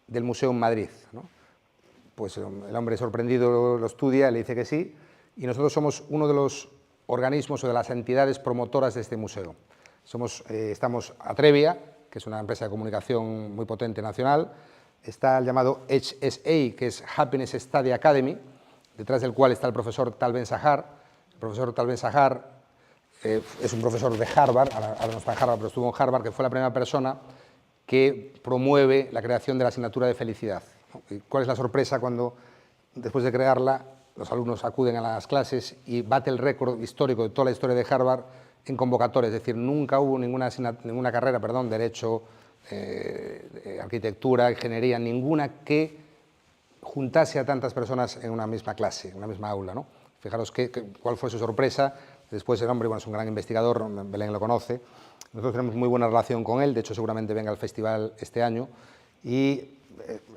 del museo en Madrid? ¿No? Pues el hombre sorprendido lo estudia, le dice que sí, y nosotros somos uno de los organismos o de las entidades promotoras de este museo. Estamos Atrevia, que es una empresa de comunicación muy potente nacional, está el llamado HSA, que es Happiness Study Academy, detrás del cual está el profesor Tal Ben-Shahar. El profesor Tal Ben-Shahar es un profesor de Harvard, ahora no está en Harvard, pero estuvo en Harvard, que fue la primera persona que promueve la creación de la asignatura de felicidad. ¿Y cuál es la sorpresa cuando, después de crearla, los alumnos acuden a las clases y bate el récord histórico de toda la historia de Harvard en convocatoria? Es decir, nunca hubo ninguna carrera, derecho, arquitectura, ingeniería, ninguna que juntase a tantas personas en una misma clase, en una misma aula, ¿no? Fijaros cuál fue su sorpresa. Después el hombre, bueno, es un gran investigador, Belén lo conoce. Nosotros tenemos muy buena relación con él, de hecho seguramente venga al festival este año. Y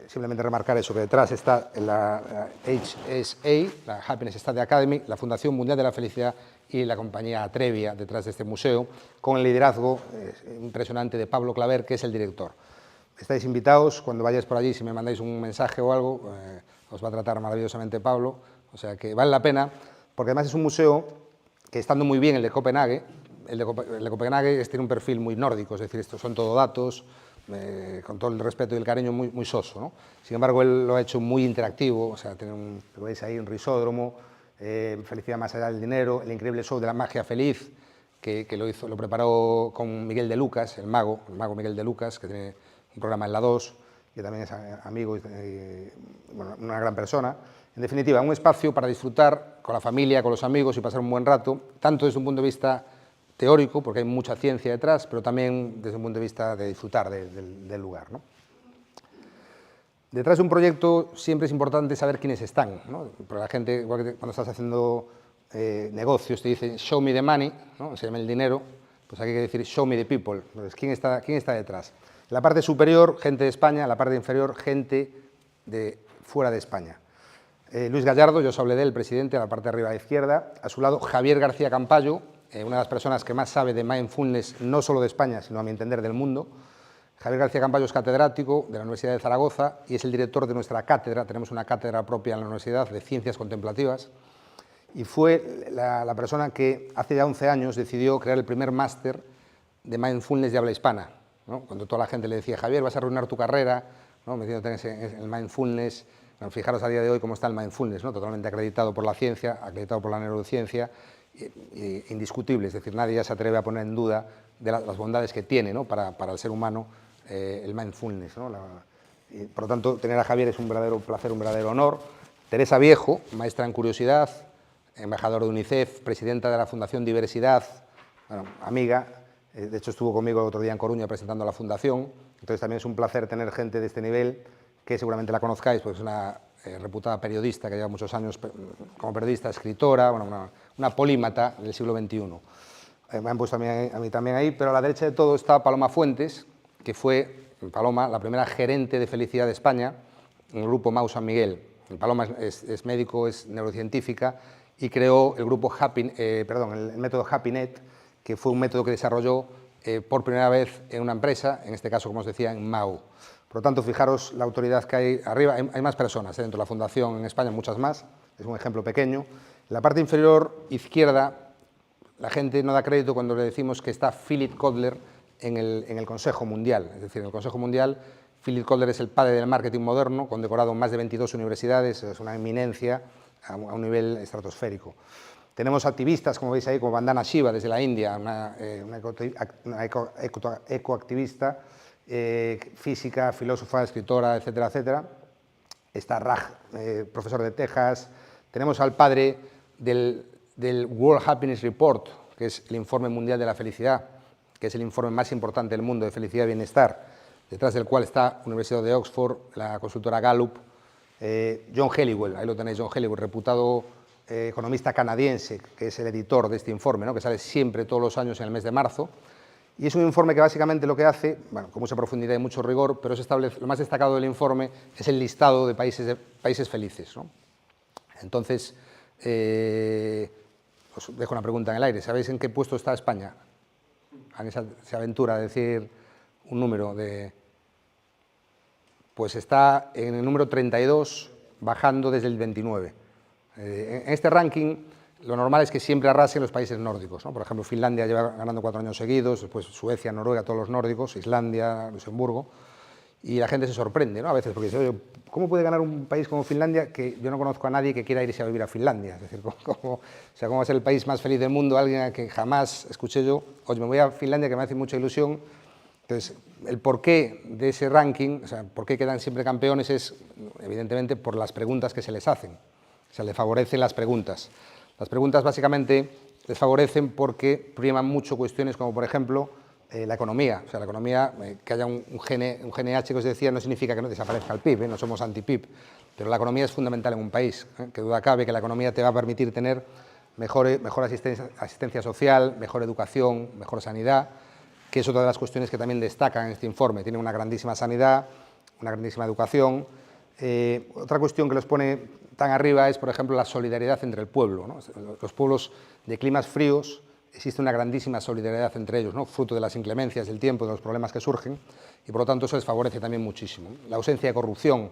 simplemente remarcar eso, que detrás está la HSA, la Happiness Study Academy, la Fundación Mundial de la Felicidad y la compañía Atrevia detrás de este museo, con el liderazgo impresionante de Pablo Claver, que es el director. Estáis invitados, cuando vayáis por allí, si me mandáis un mensaje o algo, os va a tratar maravillosamente Pablo, o sea que vale la pena, porque además es un museo que, estando muy bien el de Copenhague, el de Copenhague tiene un perfil muy nórdico, es decir, estos son todo datos, con todo el respeto y el cariño, muy soso, ¿no? Sin embargo, él lo ha hecho muy interactivo, o sea, tiene lo veis ahí, un risódromo, Felicidad más allá del dinero, el increíble show de la magia feliz, que lo preparó con Miguel de Lucas, el mago Miguel de Lucas, que tiene un programa en la 2, que también es amigo y bueno, una gran persona. En definitiva, un espacio para disfrutar con la familia, con los amigos y pasar un buen rato, tanto desde un punto de vista teórico, porque hay mucha ciencia detrás, pero también desde un punto de vista de disfrutar del lugar, ¿no? Detrás de un proyecto siempre es importante saber quiénes están, ¿no? Porque la gente, igual que cuando estás haciendo negocios, te dicen show me the money, ¿no? Se llama el dinero, pues aquí hay que decir show me the people. Entonces, ¿quién está detrás? En la parte superior, gente de España, en la parte inferior, gente de fuera de España. Luis Gallardo, yo os hablé de él, el presidente, a la parte de arriba a la izquierda. A su lado, Javier García Campayo, una de las personas que más sabe de mindfulness, no solo de España, sino a mi entender del mundo. Javier García Campayo es catedrático de la Universidad de Zaragoza y es el director de nuestra cátedra. Tenemos una cátedra propia en la universidad de Ciencias Contemplativas y fue la persona que hace ya 11 años decidió crear el primer máster de mindfulness de habla hispana, ¿no? Cuando toda la gente le decía, Javier, vas a arruinar tu carrera, ¿no? Metiéndote en el mindfulness. Bueno, fijaros a día de hoy cómo está el mindfulness, ¿no? Totalmente acreditado por la ciencia, acreditado por la neurociencia, indiscutible, es decir, nadie ya se atreve a poner en duda de las bondades que tiene, ¿no? para el ser humano el mindfulness, ¿no? Por lo tanto, tener a Javier es un verdadero placer, un verdadero honor. Teresa Viejo, maestra en curiosidad, embajadora de UNICEF, presidenta de la Fundación Diversidad, bueno, amiga, de hecho estuvo conmigo el otro día en Coruña presentando la fundación, entonces también es un placer tener gente de este nivel, que seguramente la conozcáis, porque es una reputada periodista que lleva muchos años como periodista, escritora, bueno, una polímata del siglo XXI. Me han puesto a mí también ahí, pero a la derecha de todo está Paloma Fuentes, que fue, Paloma, la primera gerente de felicidad de España en el grupo Mau San Miguel. Paloma es médico, es neurocientífica y creó el grupo el método HappyNet, que fue un método que desarrolló por primera vez en una empresa, en este caso, como os decía, en Mau. Por lo tanto, fijaros la autoridad que hay arriba. Hay más personas dentro de la fundación en España, muchas más, es un ejemplo pequeño. En la parte inferior izquierda, la gente no da crédito cuando le decimos que está Philip Kotler en el Consejo Mundial. Es decir, en el Consejo Mundial, Philip Kotler es el padre del marketing moderno, condecorado en más de 22 universidades, es una eminencia a un nivel estratosférico. Tenemos activistas, como veis ahí, como Vandana Shiva, desde la India, una ecoactivista, física, filósofa, escritora, etcétera, etcétera. Está Raj, profesor de Texas. Tenemos al padre del World Happiness Report, que es el informe mundial de la felicidad, que es el informe más importante del mundo de felicidad y bienestar, detrás del cual está la Universidad de Oxford, la consultora Gallup, John Helliwell, ahí lo tenéis, John Helliwell, reputado economista canadiense, que es el editor de este informe, ¿no?, que sale siempre todos los años en el mes de marzo. Y es un informe que básicamente lo que hace, bueno, con mucha profundidad y mucho rigor, pero lo más destacado del informe es el listado de países felices, ¿no? Entonces, os dejo una pregunta en el aire. ¿Sabéis en qué puesto está España? Se aventura a decir un número de... Pues está en el número 32, bajando desde el 29. En este ranking, lo normal es que siempre arrasen los países nórdicos, ¿no? Por ejemplo, Finlandia lleva ganando 4 años seguidos, después Suecia, Noruega, todos los nórdicos, Islandia, Luxemburgo, y la gente se sorprende, ¿no?, a veces, porque dice, oye, ¿cómo puede ganar un país como Finlandia que yo no conozco a nadie que quiera irse a vivir a Finlandia? Es decir, ¿cómo va a ser el país más feliz del mundo? Alguien a que jamás escuché yo, oye, me voy a Finlandia, que me hace mucha ilusión. Entonces, el porqué de ese ranking, o sea, por qué quedan siempre campeones, es evidentemente por las preguntas que se les hacen. O sea, le favorecen las preguntas. Las preguntas básicamente les favorecen porque priman mucho cuestiones como, por ejemplo, la economía. O sea, la economía, que haya un GNH que os decía, no significa que no desaparezca el PIB, no somos anti-PIB, pero la economía es fundamental en un país. Que duda cabe que la economía te va a permitir tener mejor asistencia social, mejor educación, mejor sanidad, que es otra de las cuestiones que también destacan en este informe. Tienen una grandísima sanidad, una grandísima educación. Otra cuestión que los pone tan arriba es, por ejemplo, la solidaridad entre el pueblo, ¿no? Los pueblos de climas fríos, existe una grandísima solidaridad entre ellos, ¿no?, fruto de las inclemencias del tiempo, de los problemas que surgen, y por lo tanto eso les favorece también muchísimo. La ausencia de corrupción,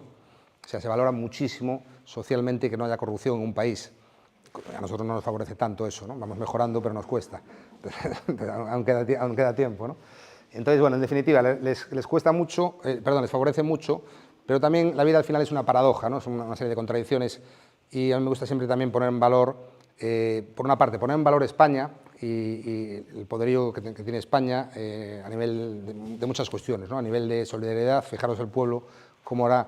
o sea, se valora muchísimo socialmente que no haya corrupción en un país. A nosotros no nos favorece tanto eso, ¿no? Vamos mejorando, pero nos cuesta, aún queda tiempo, ¿no? Entonces, bueno, en definitiva, les cuesta mucho, les favorece mucho, pero también la vida al final es una paradoja, ¿no? Es una serie de contradicciones, y a mí me gusta siempre también poner en valor, por una parte, poner en valor España y el poderío que tiene España a nivel de muchas cuestiones, ¿no? A nivel de solidaridad, fijaros el pueblo cómo ahora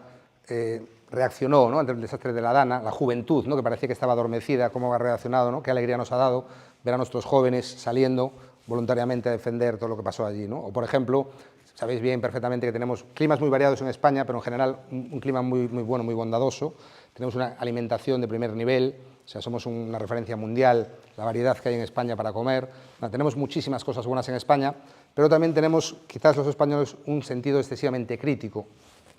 reaccionó, ¿no?, ante el desastre de la Dana, la juventud, ¿no?, que parecía que estaba adormecida, cómo ha reaccionado, ¿no?, qué alegría nos ha dado ver a nuestros jóvenes saliendo voluntariamente a defender todo lo que pasó allí, ¿no? O, por ejemplo, sabéis bien perfectamente que tenemos climas muy variados en España, pero en general un clima muy bueno, muy bondadoso. Tenemos una alimentación de primer nivel, o sea, somos una referencia mundial, la variedad que hay en España para comer. Bueno, tenemos muchísimas cosas buenas en España, pero también tenemos, quizás los españoles, un sentido excesivamente crítico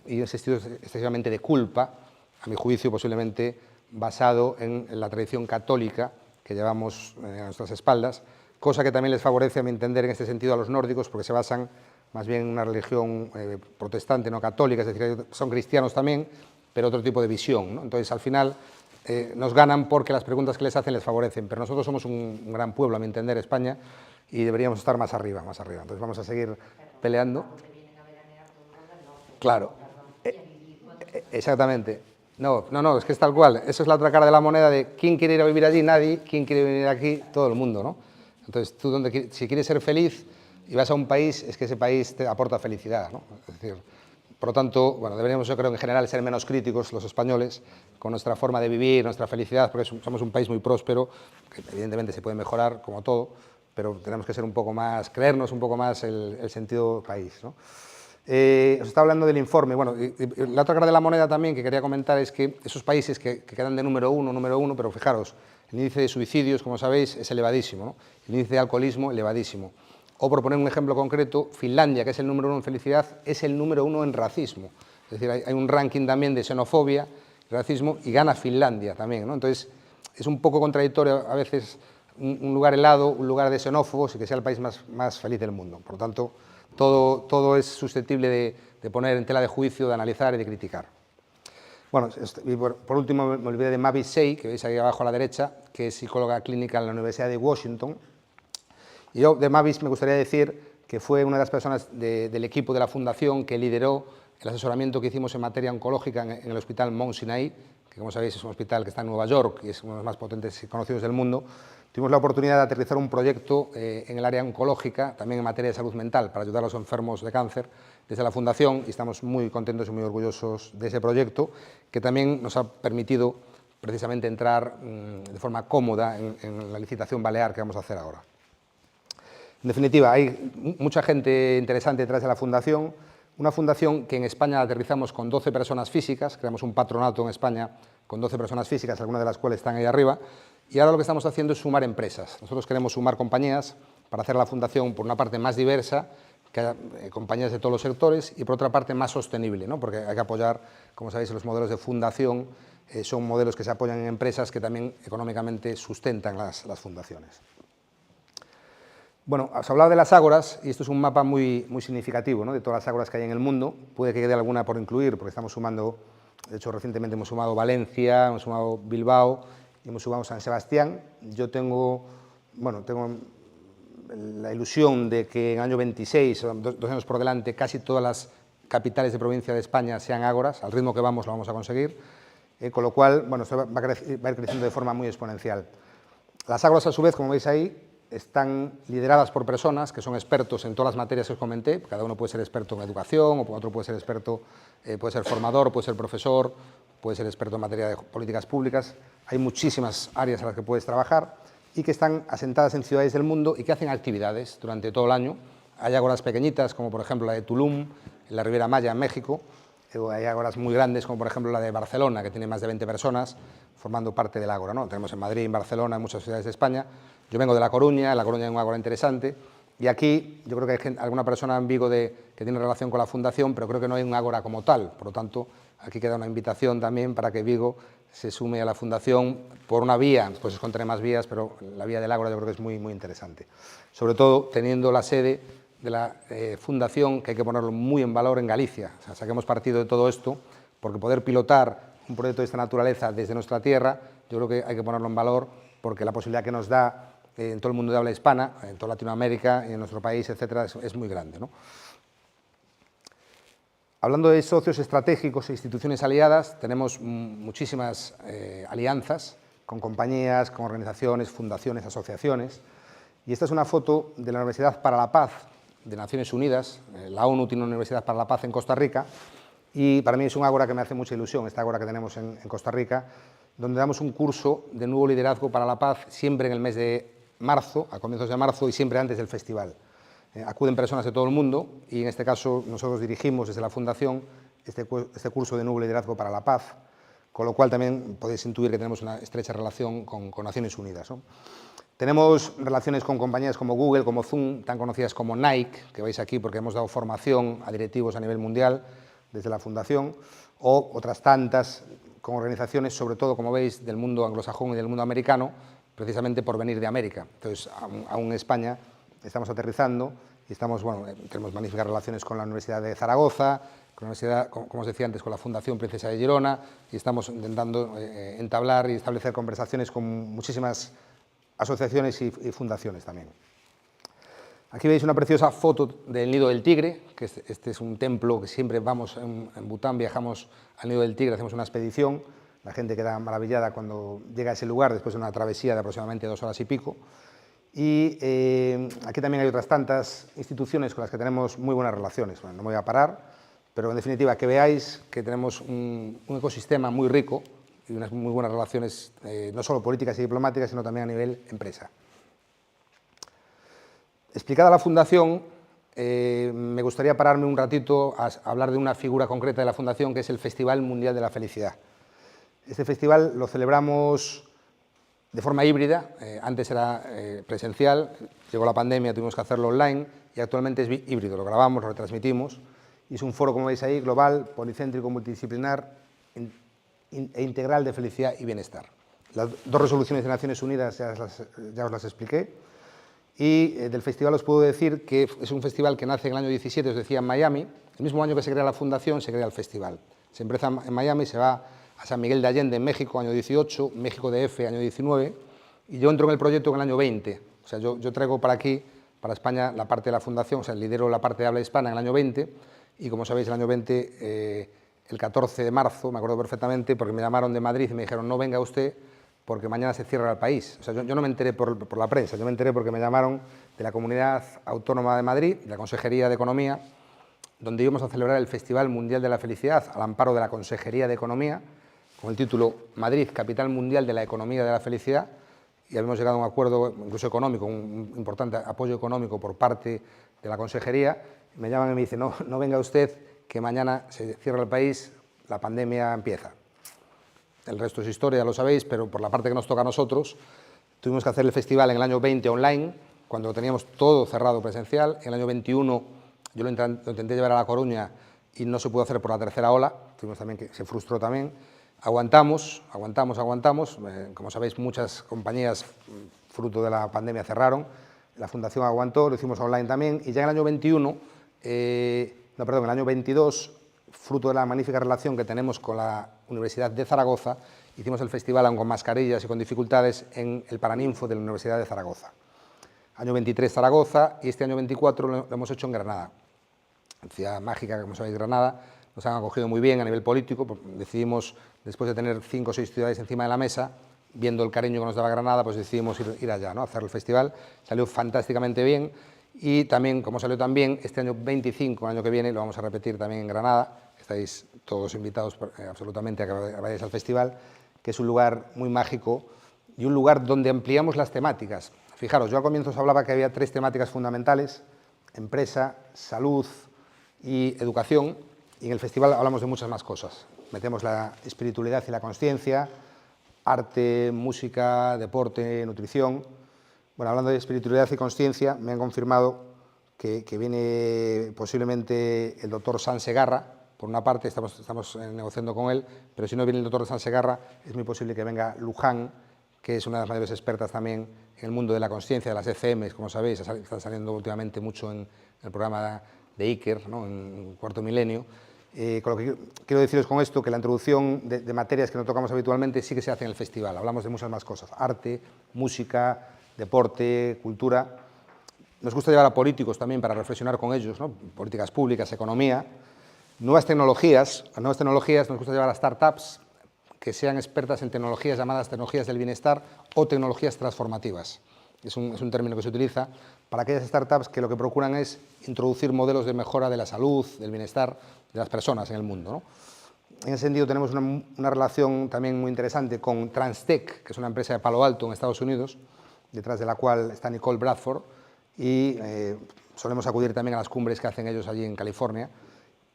y un sentido excesivamente de culpa, a mi juicio posiblemente basado en la tradición católica que llevamos a nuestras espaldas, cosa que también les favorece, a mi entender, en este sentido a los nórdicos, porque se basan más bien en una religión protestante, no católica, es decir, son cristianos también, pero otro tipo de visión, ¿no? Entonces, al final, nos ganan porque las preguntas que les hacen les favorecen, pero nosotros somos un gran pueblo, a mi entender, España, y deberíamos estar más arriba, más arriba. Entonces, vamos a seguir peleando. Claro, exactamente. No, es que es tal cual. Eso es la otra cara de la moneda de quién quiere ir a vivir allí, nadie, quién quiere venir aquí, todo el mundo, ¿no? Entonces, tú si quieres ser feliz y vas a un país, es que ese país te aporta felicidad, ¿no? Es decir, por lo tanto, bueno, deberíamos, yo creo, en general, ser menos críticos los españoles con nuestra forma de vivir, nuestra felicidad, porque somos un país muy próspero, que evidentemente se puede mejorar, como todo, pero tenemos que ser un poco más, creernos un poco más el sentido país, ¿no? Os está hablando del informe. Bueno, y la otra cara de la moneda también que quería comentar es que esos países que quedan de número uno, pero fijaros, el índice de suicidios, como sabéis, es elevadísimo, ¿no? El índice de alcoholismo, elevadísimo. O, por poner un ejemplo concreto, Finlandia, que es el número 1 en felicidad, es el número 1 en racismo. Es decir, hay un ranking también de xenofobia, racismo, y gana Finlandia también, ¿no? Entonces, es un poco contradictorio a veces un lugar helado, un lugar de xenófobos y que sea el país más feliz del mundo. Por lo tanto, todo es susceptible de poner en tela de juicio, de analizar y de criticar. Bueno, y por último me olvidé de Mavis Shea, que veis ahí abajo a la derecha, que es psicóloga clínica en la Universidad de Washington. Y yo de Mavis me gustaría decir que fue una de las personas del equipo de la fundación que lideró el asesoramiento que hicimos en materia oncológica en el Hospital Mount Sinai, que como sabéis es un hospital que está en Nueva York y es uno de los más potentes y conocidos del mundo. Tuvimos la oportunidad de aterrizar un proyecto en el área oncológica, también en materia de salud mental, para ayudar a los enfermos de cáncer desde la Fundación, y estamos muy contentos y muy orgullosos de ese proyecto, que también nos ha permitido precisamente entrar de forma cómoda en la licitación balear que vamos a hacer ahora. En definitiva, hay mucha gente interesante detrás de la Fundación, una fundación que en España la aterrizamos con 12 personas físicas, creamos un patronato en España con 12 personas físicas, algunas de las cuales están ahí arriba, y ahora lo que estamos haciendo es sumar empresas. Nosotros queremos sumar compañías para hacer la Fundación, por una parte, más diversa, que haya compañías de todos los sectores, y por otra parte, más sostenible, ¿no? Porque hay que apoyar, como sabéis, los modelos de fundación son modelos que se apoyan en empresas que también económicamente sustentan las fundaciones. Bueno, os hablaba de las ágoras, y esto es un mapa muy significativo, ¿no?, de todas las ágoras que hay en el mundo. Puede que quede alguna por incluir, porque estamos sumando, de hecho recientemente hemos sumado Valencia, hemos sumado Bilbao, y hemos sumado San Sebastián. Yo tengo la ilusión de que en el año 26, dos años por delante, casi todas las capitales de provincia de España sean ágoras. Al ritmo que vamos lo vamos a conseguir, con lo cual, bueno, esto va a ir creciendo de forma muy exponencial. Las ágoras, a su vez, como veis ahí, están lideradas por personas que son expertos en todas las materias que os comenté. Cada uno puede ser experto en educación, o otro puede ser experto, puede ser formador, puede ser profesor, puede ser experto en materia de políticas públicas. Hay muchísimas áreas en las que puedes trabajar y que están asentadas en ciudades del mundo y que hacen actividades durante todo el año. Hay ágoras pequeñitas, como por ejemplo la de Tulum, en la Riviera Maya, en México. Hay ágoras muy grandes, como por ejemplo la de Barcelona, que tiene más de 20 personas formando parte del ágora, ¿no? Tenemos en Madrid, en Barcelona, en muchas ciudades de España. Yo vengo de La Coruña, en La Coruña hay un ágora interesante, y aquí yo creo que hay alguna persona en Vigo que tiene relación con la Fundación, pero creo que no hay un ágora como tal. Por lo tanto, aquí queda una invitación también para que Vigo se sume a la Fundación por una vía. Después os contaré más vías, pero la vía del ágora yo creo que es muy interesante. Sobre todo teniendo la sede de la Fundación, que hay que ponerlo muy en valor, en Galicia. O sea, saquemos partido de todo esto, porque poder pilotar un proyecto de esta naturaleza desde nuestra tierra, yo creo que hay que ponerlo en valor, porque la posibilidad que nos da en todo el mundo de habla hispana, en toda Latinoamérica, en nuestro país, etcétera, es muy grande, ¿no? Hablando de socios estratégicos e instituciones aliadas, tenemos muchísimas alianzas con compañías, con organizaciones, fundaciones, asociaciones, y esta es una foto de la Universidad para la Paz de Naciones Unidas. La ONU tiene una Universidad para la Paz en Costa Rica, y para mí es un ágora que me hace mucha ilusión, esta ágora que tenemos en Costa Rica, donde damos un curso de nuevo liderazgo para la paz, siempre en el mes de marzo, a comienzos de marzo, y siempre antes del festival. Acuden personas de todo el mundo, y en este caso nosotros dirigimos desde la Fundación este curso de nuevo liderazgo para la paz, con lo cual también podéis intuir que tenemos una estrecha relación con Naciones Unidas, ¿no? Tenemos relaciones con compañías como Google, como Zoom, tan conocidas como Nike, que veis aquí porque hemos dado formación a directivos a nivel mundial desde la Fundación, o otras tantas con organizaciones, sobre todo, como veis, del mundo anglosajón y del mundo americano, precisamente por venir de América. Entonces, aún en España estamos aterrizando y estamos, bueno, tenemos magníficas relaciones con la Universidad de Zaragoza, con la universidad, como os decía antes, con la Fundación Princesa de Girona, y estamos intentando entablar y establecer conversaciones con muchísimas asociaciones y fundaciones también. Aquí veis una preciosa foto del Nido del Tigre, que este es un templo que siempre vamos en Bután, viajamos al Nido del Tigre, hacemos una expedición, la gente queda maravillada cuando llega a ese lugar después de una travesía de aproximadamente 2 horas y pico. Y aquí también hay otras tantas instituciones con las que tenemos muy buenas relaciones. Bueno, no me voy a parar, pero en definitiva que veáis que tenemos un ecosistema muy rico y unas muy buenas relaciones, no solo políticas y diplomáticas, sino también a nivel empresa. Explicada la Fundación, me gustaría pararme un ratito a hablar de una figura concreta de la Fundación, que es el Festival Mundial de la Felicidad. Este festival lo celebramos de forma híbrida, antes era presencial, llegó la pandemia, tuvimos que hacerlo online, y actualmente es híbrido, lo grabamos, lo retransmitimos, y es un foro, como veis ahí, global, policéntrico, multidisciplinar e integral de felicidad y bienestar. Las 2 resoluciones de Naciones Unidas ya os las expliqué. Y del festival os puedo decir que es un festival que nace en el año 17, os decía, en Miami. El mismo año que se crea la Fundación, se crea el festival. Se empieza en Miami, se va a San Miguel de Allende, en México, año 18, México DF, año 19, y yo entro en el proyecto en el año 20. O sea, yo traigo para aquí, para España, la parte de la Fundación, o sea, lidero la parte de habla hispana en el año 20, y como sabéis el año 20, el 14 de marzo, me acuerdo perfectamente, porque me llamaron de Madrid y me dijeron no venga usted porque mañana se cierra el país. O sea, yo no me enteré por la prensa, yo me enteré porque me llamaron de la Comunidad Autónoma de Madrid, de la Consejería de Economía, donde íbamos a celebrar el Festival Mundial de la Felicidad al amparo de la Consejería de Economía, con el título Madrid, Capital Mundial de la Economía de la Felicidad, y habíamos llegado a un acuerdo incluso económico, un importante apoyo económico por parte de la Consejería. Me llaman y me dicen, no venga usted, que mañana se cierra el país, la pandemia empieza. El resto es historia, ya lo sabéis, pero por la parte que nos toca a nosotros, tuvimos que hacer el festival en el año 20 online, cuando teníamos todo cerrado presencial. En el año 21 yo lo intenté llevar a La Coruña y no se pudo hacer por la tercera ola, tuvimos también que se frustró también. Aguantamos. Como sabéis, muchas compañías, fruto de la pandemia, cerraron. La Fundación aguantó, lo hicimos online también, y ya en el año en el año 22, fruto de la magnífica relación que tenemos con la Universidad de Zaragoza, hicimos el festival, aun con mascarillas y con dificultades, en el Paraninfo de la Universidad de Zaragoza. Año 23 Zaragoza, y este año 24 lo hemos hecho en Granada. Ciudad mágica, como sabéis, Granada. Nos han acogido muy bien a nivel político. Decidimos, después de tener 5 o 6 ciudades encima de la mesa, viendo el cariño que nos daba Granada, pues decidimos ir allá, ¿no?, a hacer el festival. Salió fantásticamente bien. Y también, como salió tan bien, este año 25, el año que viene, lo vamos a repetir también en Granada. Estáis todos invitados absolutamente a que vayáis al festival, que es un lugar muy mágico y un lugar donde ampliamos las temáticas. Fijaros, yo al comienzo os hablaba que había 3 temáticas fundamentales: empresa, salud y educación, y en el festival hablamos de muchas más cosas. Metemos la espiritualidad y la consciencia, arte, música, deporte, nutrición. Bueno, hablando de espiritualidad y consciencia, me han confirmado que viene posiblemente el doctor San Segarra. Por una parte, estamos negociando con él, pero si no viene el doctor San Segarra, es muy posible que venga Luján, que es una de las mayores expertas también en el mundo de la consciencia, de las ECMs, como sabéis, están saliendo últimamente mucho en el programa de Iker, ¿no?, en Cuarto Milenio. Con lo que quiero deciros con esto, que la introducción de materias que no tocamos habitualmente sí que se hace en el festival. Hablamos de muchas más cosas: arte, música, deporte, cultura. Nos gusta llevar a políticos también para reflexionar con ellos, ¿no?, políticas públicas, economía, nuevas tecnologías. A nuevas tecnologías nos gusta llevar a startups que sean expertas en tecnologías llamadas tecnologías del bienestar o tecnologías transformativas. Es un término que se utiliza para aquellas startups que lo que procuran es introducir modelos de mejora de la salud, del bienestar de las personas en el mundo, ¿no? En ese sentido tenemos una relación también muy interesante con Transtech, que es una empresa de Palo Alto en Estados Unidos, detrás de la cual está Nicole Bradford, y solemos acudir también a las cumbres que hacen ellos allí en California.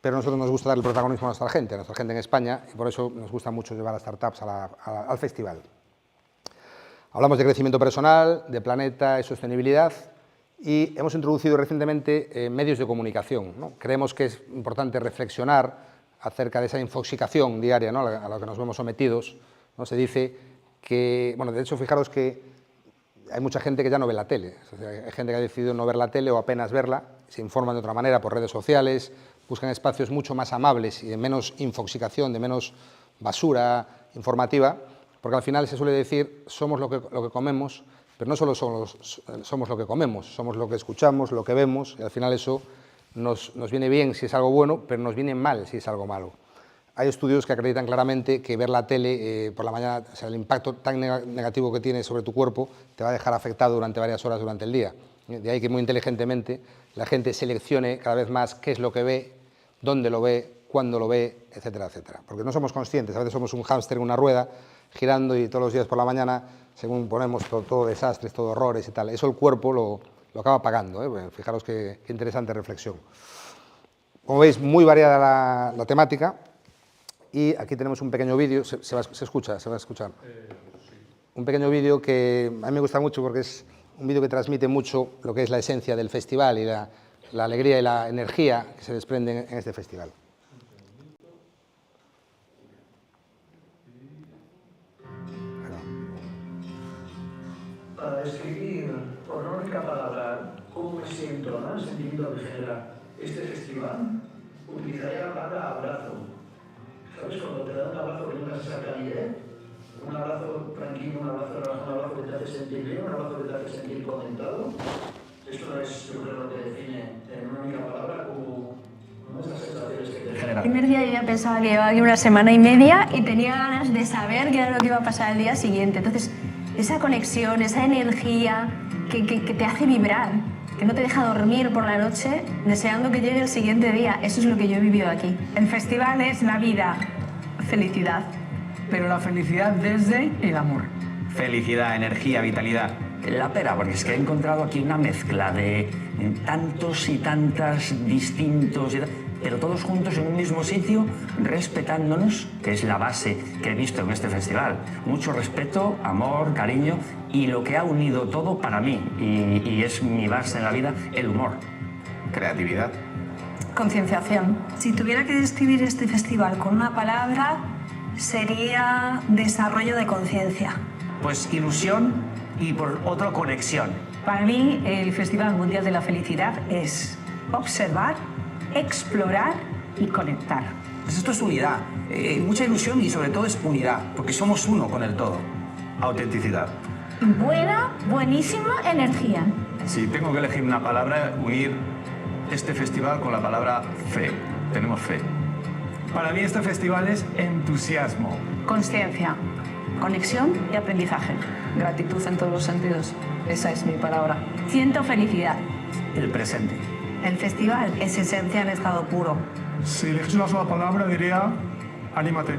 Pero a nosotros nos gusta dar el protagonismo a nuestra gente en España, y por eso nos gusta mucho llevar a startups al festival. Hablamos de crecimiento personal, de planeta y sostenibilidad, y hemos introducido recientemente medios de comunicación, ¿no? Creemos que es importante reflexionar acerca de esa infoxicación diaria, ¿no?, a la que nos vemos sometidos, ¿no? Se dice que, bueno, de hecho, fijaros que hay mucha gente que ya no ve la tele. O sea, hay gente que ha decidido no ver la tele o apenas verla, se informan de otra manera por redes sociales, buscan espacios mucho más amables y de menos infoxicación, de menos basura informativa, porque al final se suele decir somos lo que comemos, pero no solo somos lo que comemos, somos lo que escuchamos, lo que vemos, y al final eso nos viene bien si es algo bueno, pero nos viene mal si es algo malo. Hay estudios que acreditan claramente que ver la tele por la mañana, o sea, el impacto tan negativo que tiene sobre tu cuerpo te va a dejar afectado durante varias horas durante el día. De ahí que muy inteligentemente la gente seleccione cada vez más qué es lo que ve, dónde lo ve, cuándo lo ve, etcétera, etcétera. Porque no somos conscientes, a veces somos un hámster en una rueda girando y todos los días por la mañana, según ponemos todo desastres, todo horrores y tal, eso el cuerpo lo acaba pagando, ¿eh? Bueno, fijaros qué interesante reflexión. Como veis, muy variada la temática, y aquí tenemos un pequeño vídeo, se va a escuchar. Sí. Un pequeño vídeo que a mí me gusta mucho porque es un vídeo que transmite mucho lo que es la esencia del festival y la alegría y la energía que se desprenden en este festival. Para describir por una única palabra cómo me siento, ¿no?, el sentimiento que genera este festival, utilizaría la palabra abrazo. ¿Sabes? Cuando te dan un abrazo que nunca se saca ni de, un abrazo tranquilo, un abrazo relajado, un abrazo que te hace sentir bien, un abrazo que te hace sentir contentado. Esto es, yo creo, lo que define en una única palabra como El primer día yo ya pensaba que llevaba aquí una semana y media y tenía ganas de saber qué era lo que iba a pasar el día siguiente. Entonces, esa conexión, esa energía que te hace vibrar, que no te deja dormir por la noche deseando que llegue el siguiente día, eso es lo que yo he vivido aquí. El festival es la vida, felicidad, pero la felicidad desde el amor. Felicidad, energía, vitalidad. La pera, porque es que he encontrado aquí una mezcla de tantos y tantas distintos, pero todos juntos en un mismo sitio, respetándonos, que es la base que he visto en este festival. Mucho respeto, amor, cariño y lo que ha unido todo para mí, y es mi base en la vida, el humor. Creatividad. Concienciación. Si tuviera que describir este festival con una palabra, sería desarrollo de conciencia. Pues ilusión y por otro conexión. Para mí, el Festival Mundial de la Felicidad es observar, explorar y conectar. Pues esto es unidad, mucha ilusión y sobre todo es unidad, porque somos uno con el todo. Autenticidad. Buenísima energía. Si tengo que elegir una palabra, unir este festival con la palabra fe. Tenemos fe. Para mí este festival es entusiasmo. Consciencia, conexión y aprendizaje. Gratitud en todos los sentidos. Esa es mi palabra. Siento felicidad. El presente. El festival es esencia en estado puro. Si eliges una sola palabra, diría anímate.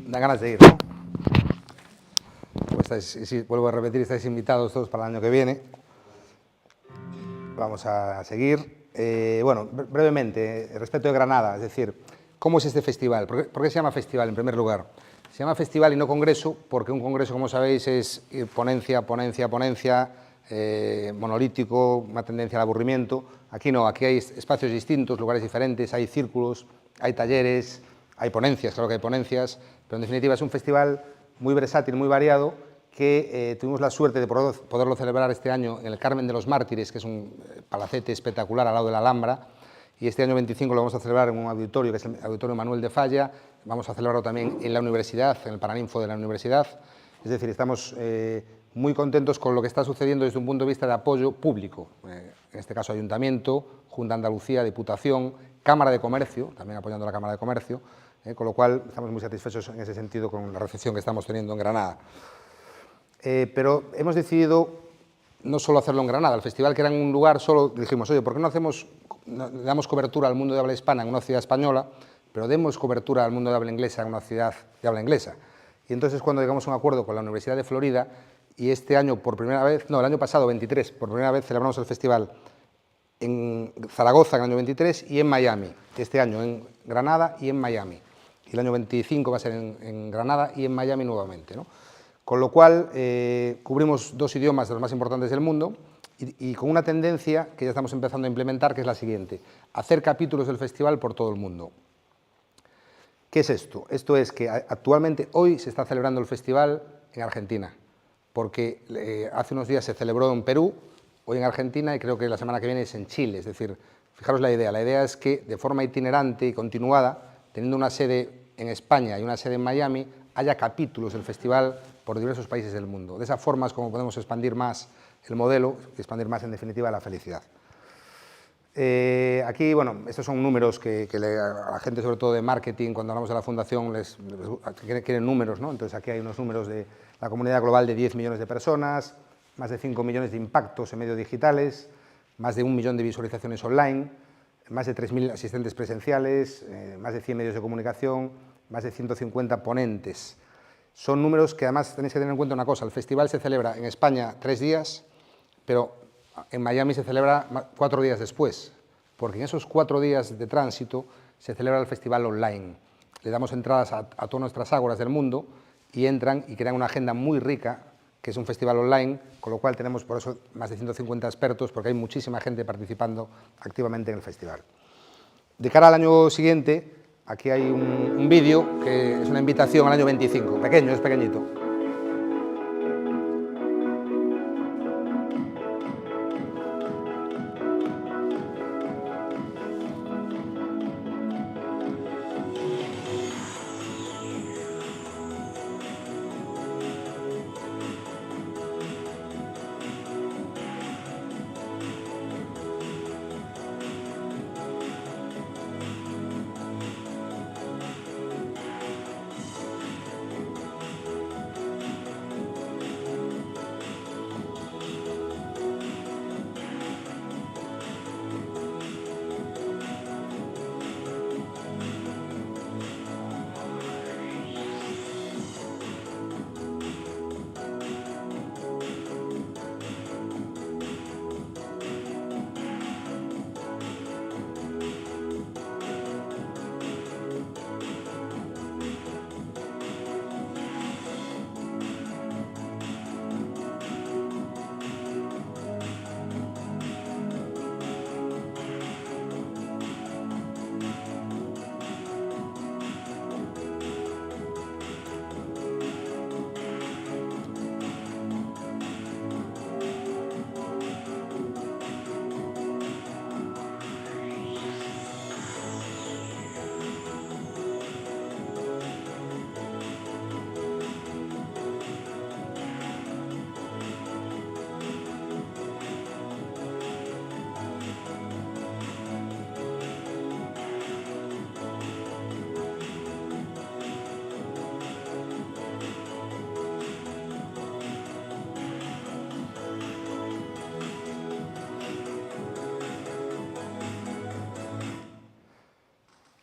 Dan ganas de ir, ¿no? Pues vuelvo a repetir, estáis invitados todos para el año que viene. Vamos a seguir. Bueno, brevemente, respecto de Granada, es decir, ¿cómo es este festival? ¿Por qué se llama festival, en primer lugar? Se llama festival y no congreso, porque un congreso, como sabéis, es ponencia, monolítico, una tendencia al aburrimiento. Aquí no, aquí hay espacios distintos, lugares diferentes, hay círculos, hay talleres, hay ponencias, claro que hay ponencias, pero en definitiva es un festival muy versátil, muy variado, que tuvimos la suerte de poderlo celebrar este año en el Carmen de los Mártires, que es un palacete espectacular al lado de la Alhambra, y este año 25 lo vamos a celebrar en un auditorio, que es el Auditorio Manuel de Falla. Vamos a celebrarlo también en la universidad, en el Paraninfo de la universidad. Es decir, estamos muy contentos con lo que está sucediendo desde un punto de vista de apoyo público, en este caso Ayuntamiento, Junta de Andalucía, Diputación, Cámara de Comercio, también apoyando a la Cámara de Comercio, con lo cual estamos muy satisfechos en ese sentido con la recepción que estamos teniendo en Granada. Pero hemos decidido no solo hacerlo en Granada, el festival que era en un lugar solo, dijimos, oye, ¿por qué no le damos cobertura al mundo de habla hispana en una ciudad española, pero demos cobertura al mundo de habla inglesa en una ciudad de habla inglesa? Y entonces cuando llegamos a un acuerdo con la Universidad de Florida, y este año por primera vez, no, el año pasado, 23, por primera vez celebramos el festival en Zaragoza en el año 23 y en Miami, este año en Granada y en Miami. Y el año 25 va a ser en Granada y en Miami nuevamente, ¿no? Con lo cual cubrimos 2 idiomas de los más importantes del mundo y con una tendencia que ya estamos empezando a implementar, que es la siguiente: hacer capítulos del festival por todo el mundo. ¿Qué es esto? Esto es que actualmente hoy se está celebrando el festival en Argentina, porque hace unos días se celebró en Perú, hoy en Argentina y creo que la semana que viene es en Chile. Es decir, fijaros la idea es que de forma itinerante y continuada, teniendo una sede en España y una sede en Miami, haya capítulos del festival por diversos países del mundo. De esa forma es como podemos expandir más el modelo y expandir más, en definitiva, la felicidad. Aquí, bueno, estos son números que a la gente, sobre todo de marketing, cuando hablamos de la fundación, quieren números, ¿no? Entonces aquí hay unos números de la comunidad global de 10 millones de personas, más de 5 millones de impactos en medios digitales, más de 1 millón de visualizaciones online, más de 3.000 asistentes presenciales, más de 100 medios de comunicación, más de 150 ponentes. Son números que además tenéis que tener en cuenta una cosa: el festival se celebra en España 3 días, pero en Miami se celebra 4 días después, porque en esos 4 días de tránsito se celebra el festival online. Le damos entradas a todas nuestras ágoras del mundo y entran y crean una agenda muy rica que es un festival online, con lo cual tenemos por eso más de 150 expertos, porque hay muchísima gente participando activamente en el festival. De cara al año siguiente, aquí hay un vídeo que es una invitación al año 25, pequeño, es pequeñito.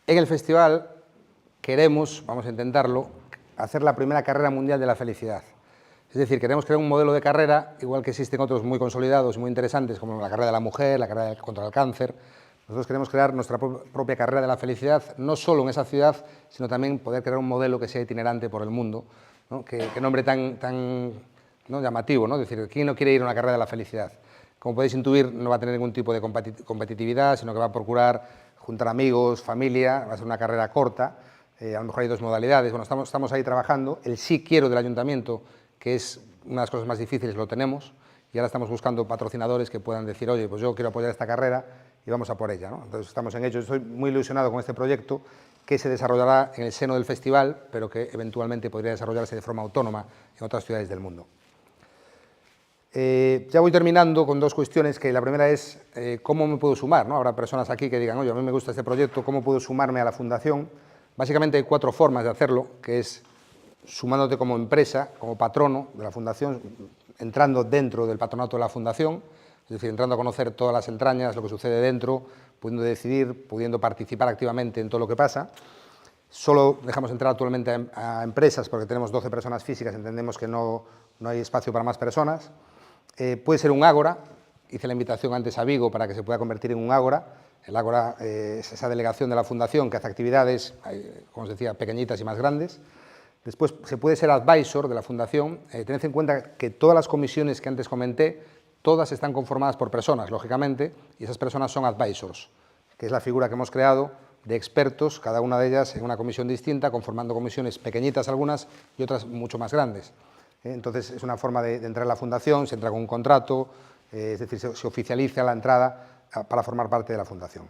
En el festival queremos, vamos a intentarlo, hacer la primera carrera mundial de la felicidad. Es decir, queremos crear un modelo de carrera, igual que existen otros muy consolidados y muy interesantes, como la carrera de la mujer, la carrera contra el cáncer. Nosotros queremos crear nuestra propia carrera de la felicidad, no solo en esa ciudad, sino también poder crear un modelo que sea itinerante por el mundo, ¿no? Qué nombre tan ¿no? llamativo, ¿no? Es decir, ¿quién no quiere ir a una carrera de la felicidad? Como podéis intuir, no va a tener ningún tipo de competitividad, sino que va a procurar juntar amigos, familia, va a ser una carrera corta, a lo mejor hay dos modalidades. Bueno, estamos ahí trabajando. El sí quiero del ayuntamiento, que es una de las cosas más difíciles, lo tenemos, y ahora estamos buscando patrocinadores que puedan decir, oye, pues yo quiero apoyar esta carrera y vamos a por ella, ¿no? Entonces estamos en ello. Estoy muy ilusionado con este proyecto que se desarrollará en el seno del festival, pero que eventualmente podría desarrollarse de forma autónoma en otras ciudades del mundo. Ya voy terminando con dos cuestiones, que la primera es cómo me puedo sumar, ¿no? Habrá personas aquí que digan, oye, a mí me gusta este proyecto, ¿cómo puedo sumarme a la fundación? Básicamente hay 4 formas de hacerlo, que es sumándote como empresa, como patrono de la fundación, entrando dentro del patronato de la fundación, es decir, entrando a conocer todas las entrañas, lo que sucede dentro, pudiendo decidir, pudiendo participar activamente en todo lo que pasa. Solo dejamos entrar actualmente a empresas porque tenemos 12 personas físicas, entendemos que no hay espacio para más personas. Puede ser un ágora, hice la invitación antes a Vigo para que se pueda convertir en un ágora. El ágora es esa delegación de la fundación que hace actividades, como os decía, pequeñitas y más grandes. Después se puede ser advisor de la fundación. Tened en cuenta que todas las comisiones que antes comenté, todas están conformadas por personas, lógicamente, y esas personas son advisors, que es la figura que hemos creado de expertos, cada una de ellas en una comisión distinta, conformando comisiones pequeñitas algunas y otras mucho más grandes. Entonces es una forma de entrar en la fundación, se entra con un contrato, es decir, se oficializa la entrada para formar parte de la fundación.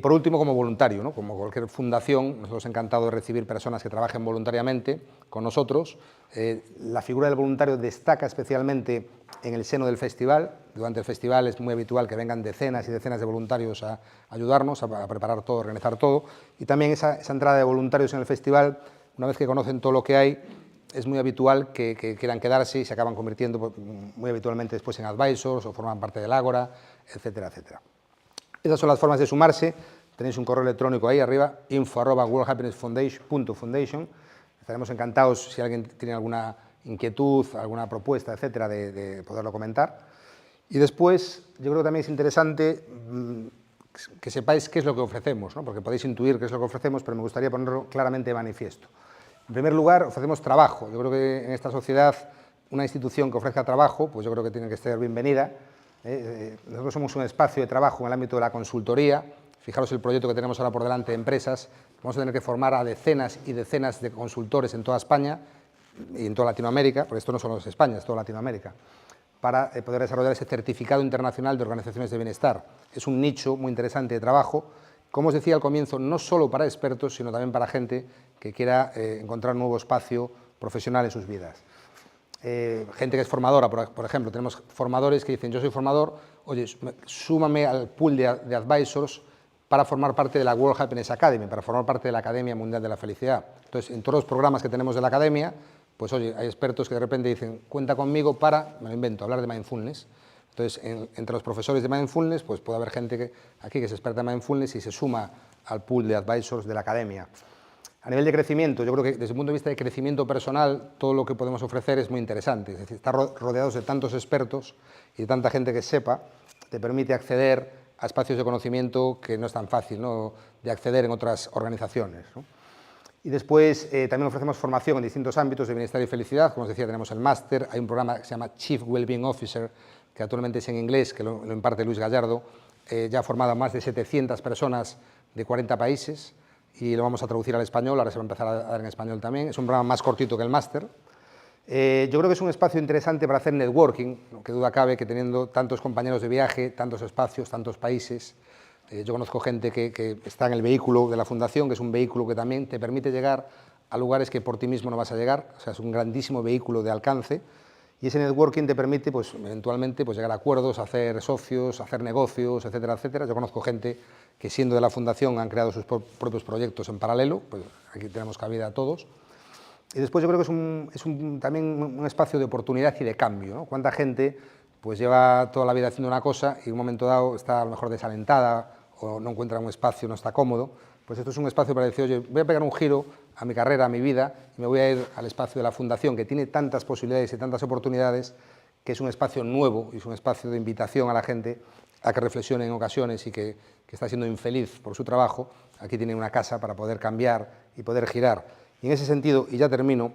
Por último, como voluntario, ¿no? Como cualquier fundación, nosotros encantados de recibir personas que trabajen voluntariamente con nosotros. La figura del voluntario destaca especialmente en el seno del festival. Durante el festival es muy habitual que vengan decenas y decenas de voluntarios a ayudarnos, a preparar todo, a organizar todo. Y también esa entrada de voluntarios en el festival, una vez que conocen todo lo que hay, es muy habitual que quieran quedarse y se acaban convirtiendo muy habitualmente después en advisors o forman parte del ágora, etcétera, etcétera. Esas son las formas de sumarse. Tenéis un correo electrónico ahí arriba, info@worldhappinessfoundation.foundation. Estaremos encantados si alguien tiene alguna inquietud, alguna propuesta, etcétera, de poderlo comentar. Y después, yo creo que también es interesante que sepáis qué es lo que ofrecemos, ¿no? Porque podéis intuir qué es lo que ofrecemos, pero me gustaría ponerlo claramente de manifiesto. En primer lugar, ofrecemos trabajo. Yo creo que en esta sociedad una institución que ofrezca trabajo, pues yo creo que tiene que ser bienvenida. Nosotros somos un espacio de trabajo en el ámbito de la consultoría. Fijaros el proyecto que tenemos ahora por delante de empresas. Vamos a tener que formar a decenas y decenas de consultores en toda España y en toda Latinoamérica, porque esto no solo es España, es toda Latinoamérica, para poder desarrollar ese certificado internacional de organizaciones de bienestar. Es un nicho muy interesante de trabajo, como os decía al comienzo, no solo para expertos, sino también para gente que quiera encontrar un nuevo espacio profesional en sus vidas. Gente que es formadora, por ejemplo, tenemos formadores que dicen, yo soy formador, oye, súmame al pool de advisors para formar parte de la World Happiness Academy, para formar parte de la Academia Mundial de la Felicidad. Entonces, en todos los programas que tenemos de la Academia, pues oye, hay expertos que de repente dicen, cuenta conmigo para, me lo invento, hablar de mindfulness. Entonces, entre los profesores de mindfulness, pues puede haber gente aquí que es experta en mindfulness y se suma al pool de advisors de la Academia. A nivel de crecimiento, yo creo que desde el punto de vista de crecimiento personal, todo lo que podemos ofrecer es muy interesante. Es decir, estar rodeados de tantos expertos y de tanta gente que sepa, te permite acceder a espacios de conocimiento que no es tan fácil, ¿no?, de acceder en otras organizaciones, ¿no? Y después también ofrecemos formación en distintos ámbitos de bienestar y felicidad. Como os decía, tenemos el máster, hay un programa que se llama Chief Wellbeing Officer, que actualmente es en inglés, que lo imparte Luis Gallardo, ya ha formado a más de 700 personas de 40 países y lo vamos a traducir al español, ahora se va a empezar a dar en español también. Es un programa más cortito que el máster. Yo creo que es un espacio interesante para hacer networking, no que duda cabe que teniendo tantos compañeros de viaje, tantos espacios, tantos países. Yo conozco gente que está en el vehículo de la Fundación, que es un vehículo que también te permite llegar a lugares que por ti mismo no vas a llegar, o sea, es un grandísimo vehículo de alcance, y ese networking te permite, pues, eventualmente, pues, llegar a acuerdos, hacer socios, hacer negocios, etcétera, etcétera. Yo conozco gente que, siendo de la Fundación, han creado sus propios proyectos en paralelo, pues aquí tenemos cabida a todos. Y después yo creo que es también un espacio de oportunidad y de cambio, ¿no? Cuánta gente pues lleva toda la vida haciendo una cosa y en un momento dado está a lo mejor desalentada o no encuentra un espacio, no está cómodo. Pues esto es un espacio para decir, oye, voy a pegar un giro a mi carrera, a mi vida, y me voy a ir al espacio de la Fundación, que tiene tantas posibilidades y tantas oportunidades, que es un espacio nuevo y es un espacio de invitación a la gente a que reflexione en ocasiones y que está siendo infeliz por su trabajo. Aquí tiene una casa para poder cambiar y poder girar. Y en ese sentido, y ya termino,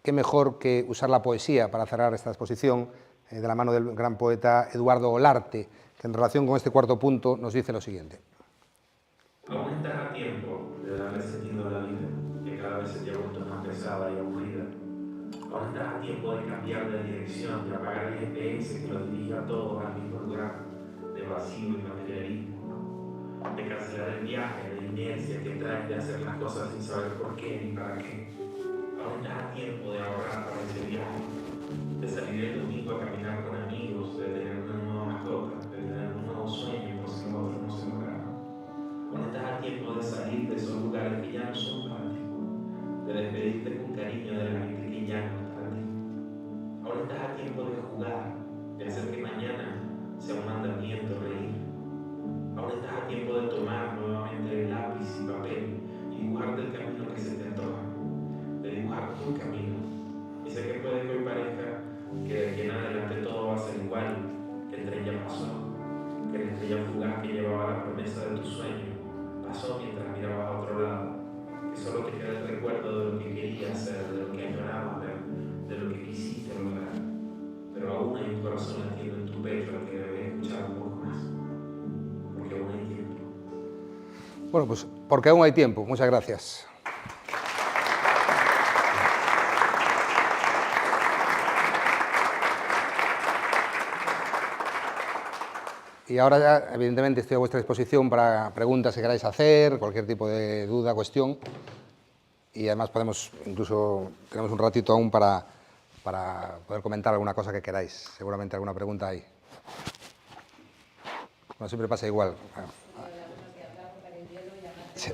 qué mejor que usar la poesía para cerrar esta exposición, de la mano del gran poeta Eduardo Olarte, que en relación con este cuarto punto nos dice lo siguiente. Aún estás a tiempo de darle sentido a la vida, que cada vez se te ha vuelto más pesada y aburrida. Aún estás a tiempo de cambiar de dirección, de apagar el GPS que lo dirige a todos al mismo lugar, de vacío y materialismo, de cancelar el viaje, de inercia que traes de hacer las cosas sin saber por qué ni para qué. Aún estás a tiempo de ahorrar para ese viaje, de salir el domingo a caminar con amigos, de tener una nueva mascota, de tener un nuevo sueño por si los otros no se lograron. Aún estás a tiempo de salir de esos lugares que ya no son para ti, de despedirte con cariño de la gente que ya no es para ti. Aún estás a tiempo de jugar, de hacer que mañana sea un mandamiento reír. Ahora estás a tiempo de tomar nuevamente el lápiz y papel y dibujarte el camino que se te antoja, de dibujar tu camino. Y sé que puede que hoy parezca que de aquí en adelante todo va a ser igual, que el tren ya pasó, que la estrella fugaz que llevaba la promesa de tu sueño pasó mientras mirabas a otro lado, que solo te queda el recuerdo de lo que querías ser, de lo que añorabas ver, de lo que quisiste lograr. Pero aún hay un corazón latiendo en tu pecho al que debes escuchar un poco más. Porque aún hay tiempo. Bueno, pues porque aún hay tiempo. Muchas gracias. Y ahora ya, evidentemente, estoy a vuestra disposición para preguntas que queráis hacer, cualquier tipo de duda, cuestión. Y además tenemos un ratito aún para poder comentar alguna cosa que queráis. Seguramente alguna pregunta hay. No siempre pasa igual. Sí.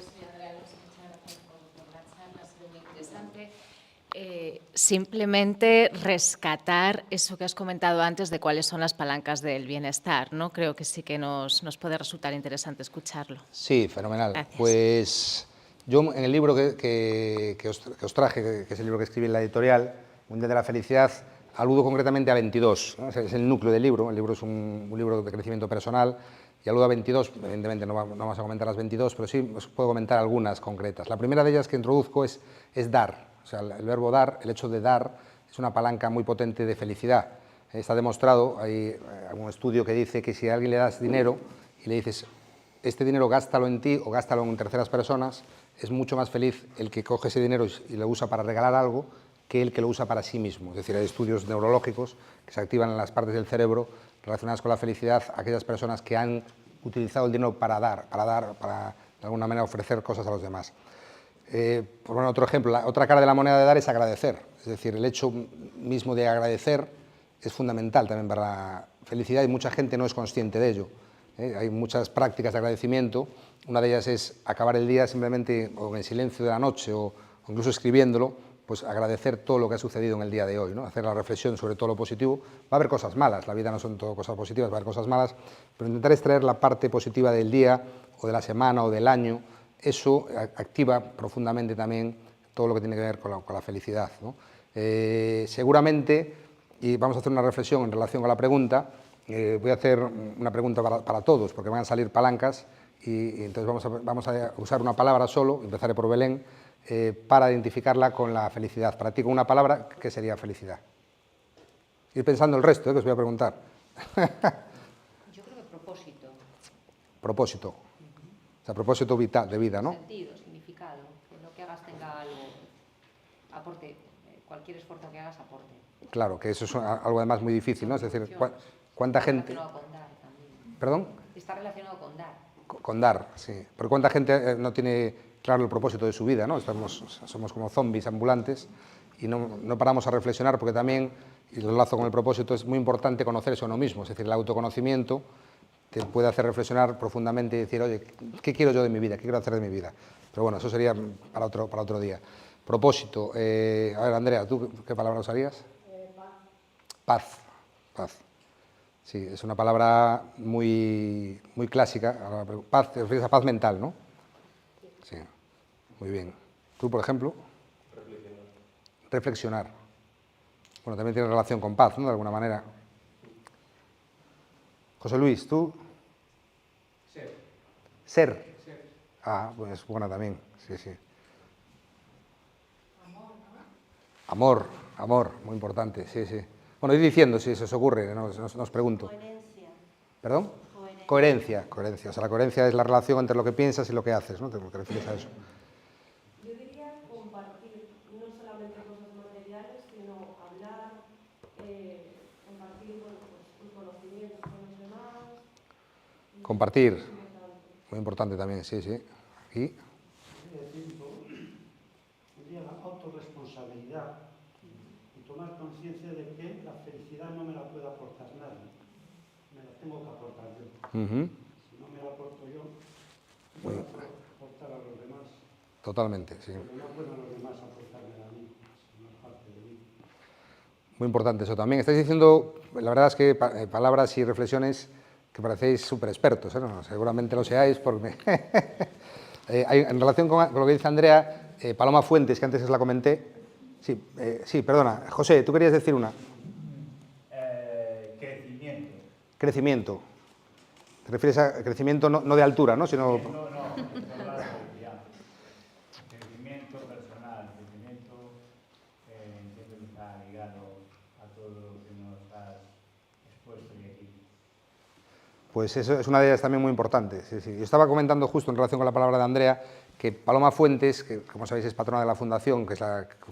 Simplemente rescatar eso que has comentado antes de cuáles son las palancas del bienestar, ¿no? Creo que sí que nos puede resultar interesante escucharlo. Sí, fenomenal. Gracias. Pues yo en el libro que os traje, que es el libro que escribí en la editorial, Mundial de la Felicidad, aludo concretamente a 22, ¿no? Es el núcleo del libro. El libro es un libro de crecimiento personal y aludo a 22, evidentemente no vamos a comentar las 22, pero sí os puedo comentar algunas concretas. La primera de ellas que introduzco es dar. O sea, el verbo dar, el hecho de dar, es una palanca muy potente de felicidad. Está demostrado, hay algún estudio que dice que si a alguien le das dinero y le dices, este dinero gástalo en ti o gástalo en terceras personas, es mucho más feliz el que coge ese dinero y lo usa para regalar algo que el que lo usa para sí mismo. Es decir, hay estudios neurológicos que se activan en las partes del cerebro relacionadas con la felicidad, aquellas personas que han utilizado el dinero para de alguna manera ofrecer cosas a los demás. Por poner otro ejemplo, la otra cara de la moneda de dar es agradecer. Es decir, el hecho mismo de agradecer es fundamental también para la felicidad y mucha gente no es consciente de ello. Hay muchas prácticas de agradecimiento. Una de ellas es acabar el día simplemente o en el silencio de la noche o incluso escribiéndolo, pues agradecer todo lo que ha sucedido en el día de hoy, ¿no? Hacer la reflexión sobre todo lo positivo. Va a haber cosas malas, la vida no son todo cosas positivas, va a haber cosas malas, pero intentar extraer la parte positiva del día o de la semana o del año, eso activa profundamente también todo lo que tiene que ver con la felicidad, ¿no? Seguramente, y vamos a hacer una reflexión en relación con la pregunta, voy a hacer una pregunta para todos, porque van a salir palancas, y entonces vamos a usar una palabra solo, empezaré por Belén, para identificarla con la felicidad. Para ti, con una palabra, ¿qué sería felicidad? Ir pensando el resto, que os voy a preguntar. Yo creo que propósito. Propósito. O sea, propósito vital, de vida, ¿no? Sentido, significado. Que lo que hagas tenga algo, aporte, cualquier esfuerzo que hagas aporte. Claro, que eso es algo además muy difícil, ¿no? Es decir, ¿cuánta gente...? Está relacionado con dar también. ¿Perdón? Está relacionado con dar. Con dar, sí. Pero ¿cuánta gente no tiene claro el propósito de su vida, ¿no? Somos como zombies ambulantes y no paramos a reflexionar porque también, y lo enlazo con el propósito, es muy importante conocerse a uno mismo. Es decir, el autoconocimiento te puede hacer reflexionar profundamente y decir, oye, ¿qué quiero yo de mi vida? ¿Qué quiero hacer de mi vida? Pero bueno, eso sería para otro día. Propósito. A ver, Andrea, ¿tú qué palabra usarías? Paz. Paz. Sí, es una palabra muy clásica. Paz, te refieres a paz mental, ¿no? Sí, muy bien. ¿Tú, por ejemplo? Reflexionar. Bueno, también tiene relación con paz, ¿no? De alguna manera. José Luis, ¿tú? Ser. Ah, pues buena también, sí, sí. Amor, muy importante, sí, sí. Bueno, ir diciendo si se os ocurre, nos pregunto. Coherencia. ¿Perdón? Coherencia. O sea, la coherencia es la relación entre lo que piensas y lo que haces, ¿no? Te refieres a eso. Yo diría compartir, no solamente cosas materiales, sino hablar, compartir tus conocimientos con los demás. Compartir, muy importante también, sí, sí. Aquí. Sería la autorresponsabilidad y tomar conciencia de que la felicidad no me la puede aportar nadie, me la tengo que aportar yo. Si no me la aporto yo, no la puedo aportar a los demás. Totalmente, sí. Porque no pueden los demás aportarme a mí, sino parte de mí. Muy importante eso también. Estáis diciendo, la verdad es que palabras y reflexiones que parecéis súper expertos, ¿eh? No, seguramente lo seáis porque... en relación con lo que dice Andrea, Paloma Fuentes, que antes os la comenté. Sí, perdona. José, tú querías decir una. Crecimiento. Crecimiento. ¿Te refieres a crecimiento no de altura, ¿no? Sino... No, crecimiento personal, crecimiento entiendo que está ligado a todo lo que nos has expuesto aquí. Pues eso es una de ellas también muy importante. Sí, sí. Yo estaba comentando justo en relación con la palabra de Andrea que Paloma Fuentes, que como sabéis es patrona de la Fundación, que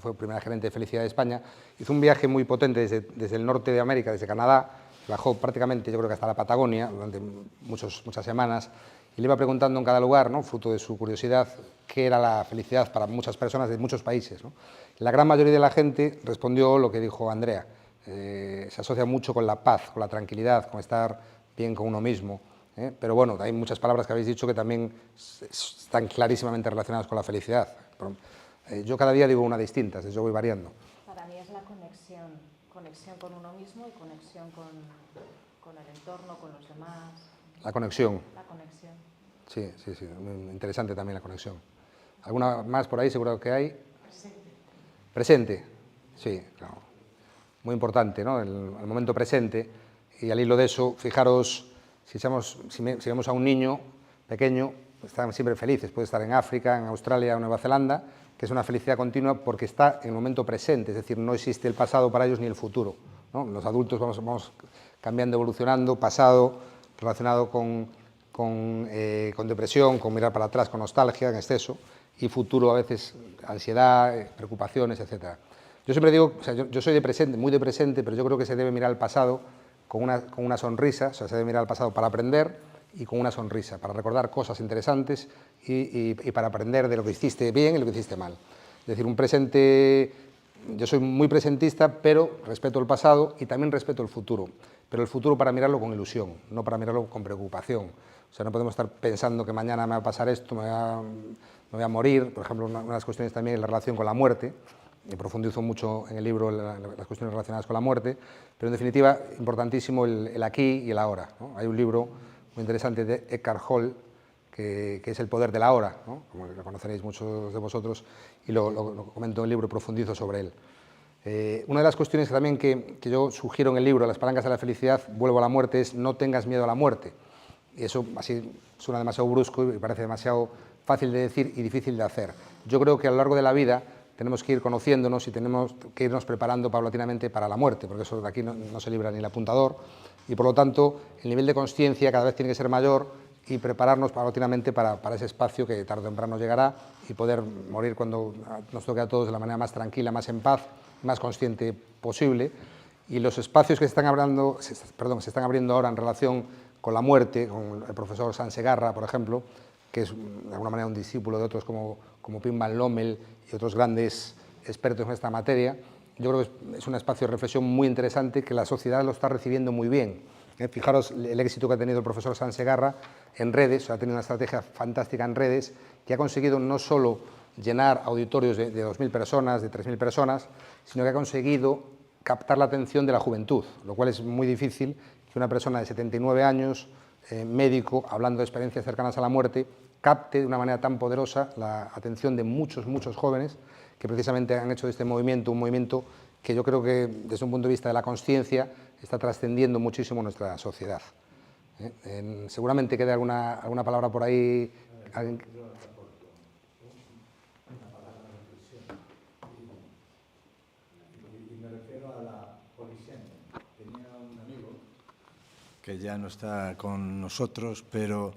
fue primera gerente de Felicidad de España, hizo un viaje muy potente desde el norte de América, desde Canadá, bajó prácticamente yo creo que hasta la Patagonia durante muchas semanas y le iba preguntando en cada lugar, ¿no? Fruto de su curiosidad, qué era la felicidad para muchas personas de muchos países, ¿no? La gran mayoría de la gente respondió lo que dijo Andrea, se asocia mucho con la paz, con la tranquilidad, con estar bien con uno mismo. Pero bueno, hay muchas palabras que habéis dicho que también están clarísimamente relacionadas con la felicidad. Yo cada día digo una distinta, yo voy variando. Para mí es la conexión con uno mismo y conexión con el entorno, con los demás. La conexión. La conexión. Sí, muy interesante también la conexión. ¿Alguna más por ahí seguro que hay? Presente, sí, claro. Muy importante, ¿no? El momento presente. Y al hilo de eso, fijaros, si vemos a un niño pequeño, están siempre felices, puede estar en África, en Australia o Nueva Zelanda, que es una felicidad continua porque está en el momento presente, es decir, no existe el pasado para ellos ni el futuro, ¿no? Los adultos vamos cambiando, evolucionando, pasado relacionado con depresión, con mirar para atrás, con nostalgia en exceso, y futuro a veces ansiedad, preocupaciones, etc. Yo siempre digo, o sea, yo soy de presente, muy de presente, pero yo creo que se debe mirar al pasado con una sonrisa, o sea, se debe mirar al pasado para aprender y con una sonrisa, para recordar cosas interesantes y para aprender de lo que hiciste bien y lo que hiciste mal. Es decir, un presente, yo soy muy presentista, pero respeto el pasado y también respeto el futuro, pero el futuro para mirarlo con ilusión, no para mirarlo con preocupación. O sea, no podemos estar pensando que mañana me va a pasar esto, me voy a morir. Por ejemplo, una de las cuestiones también es la relación con la muerte. Y profundizo mucho en el libro las cuestiones relacionadas con la muerte, pero en definitiva, importantísimo el aquí y el ahora, ¿no? Hay un libro muy interesante de Eckhart Tolle, que es El poder de la hora, ¿no? Como lo conoceréis muchos de vosotros, y lo comento en el libro y profundizo sobre él. Una de las cuestiones también que yo sugiero en el libro, Las palancas de la felicidad, vuelvo a la muerte, es no tengas miedo a la muerte. Y eso así suena demasiado brusco y parece demasiado fácil de decir y difícil de hacer. Yo creo que a lo largo de la vida tenemos que ir conociéndonos y tenemos que irnos preparando paulatinamente para la muerte, porque eso de aquí no se libra ni el apuntador, y por lo tanto el nivel de conciencia cada vez tiene que ser mayor y prepararnos paulatinamente para ese espacio que tarde o temprano llegará y poder morir cuando nos toque a todos de la manera más tranquila, más en paz, más consciente posible. Y los espacios que se están abriendo ahora en relación con la muerte, con el profesor Sansegarra, por ejemplo, que es de alguna manera un discípulo de otros como Pim Van Lommel y otros grandes expertos en esta materia, yo creo que es un espacio de reflexión muy interesante que la sociedad lo está recibiendo muy bien. Fijaros el éxito que ha tenido el profesor Sansegarra en redes, ha tenido una estrategia fantástica en redes, que ha conseguido no solo llenar auditorios de 2.000 personas, de 3.000 personas, sino que ha conseguido captar la atención de la juventud, lo cual es muy difícil que una persona de 79 años, médico, hablando de experiencias cercanas a la muerte, capte de una manera tan poderosa la atención de muchos jóvenes que precisamente han hecho de este movimiento un movimiento que yo creo que desde un punto de vista de la conciencia está trascendiendo muchísimo nuestra sociedad. Seguramente queda alguna palabra por ahí. Que ya no está con nosotros, pero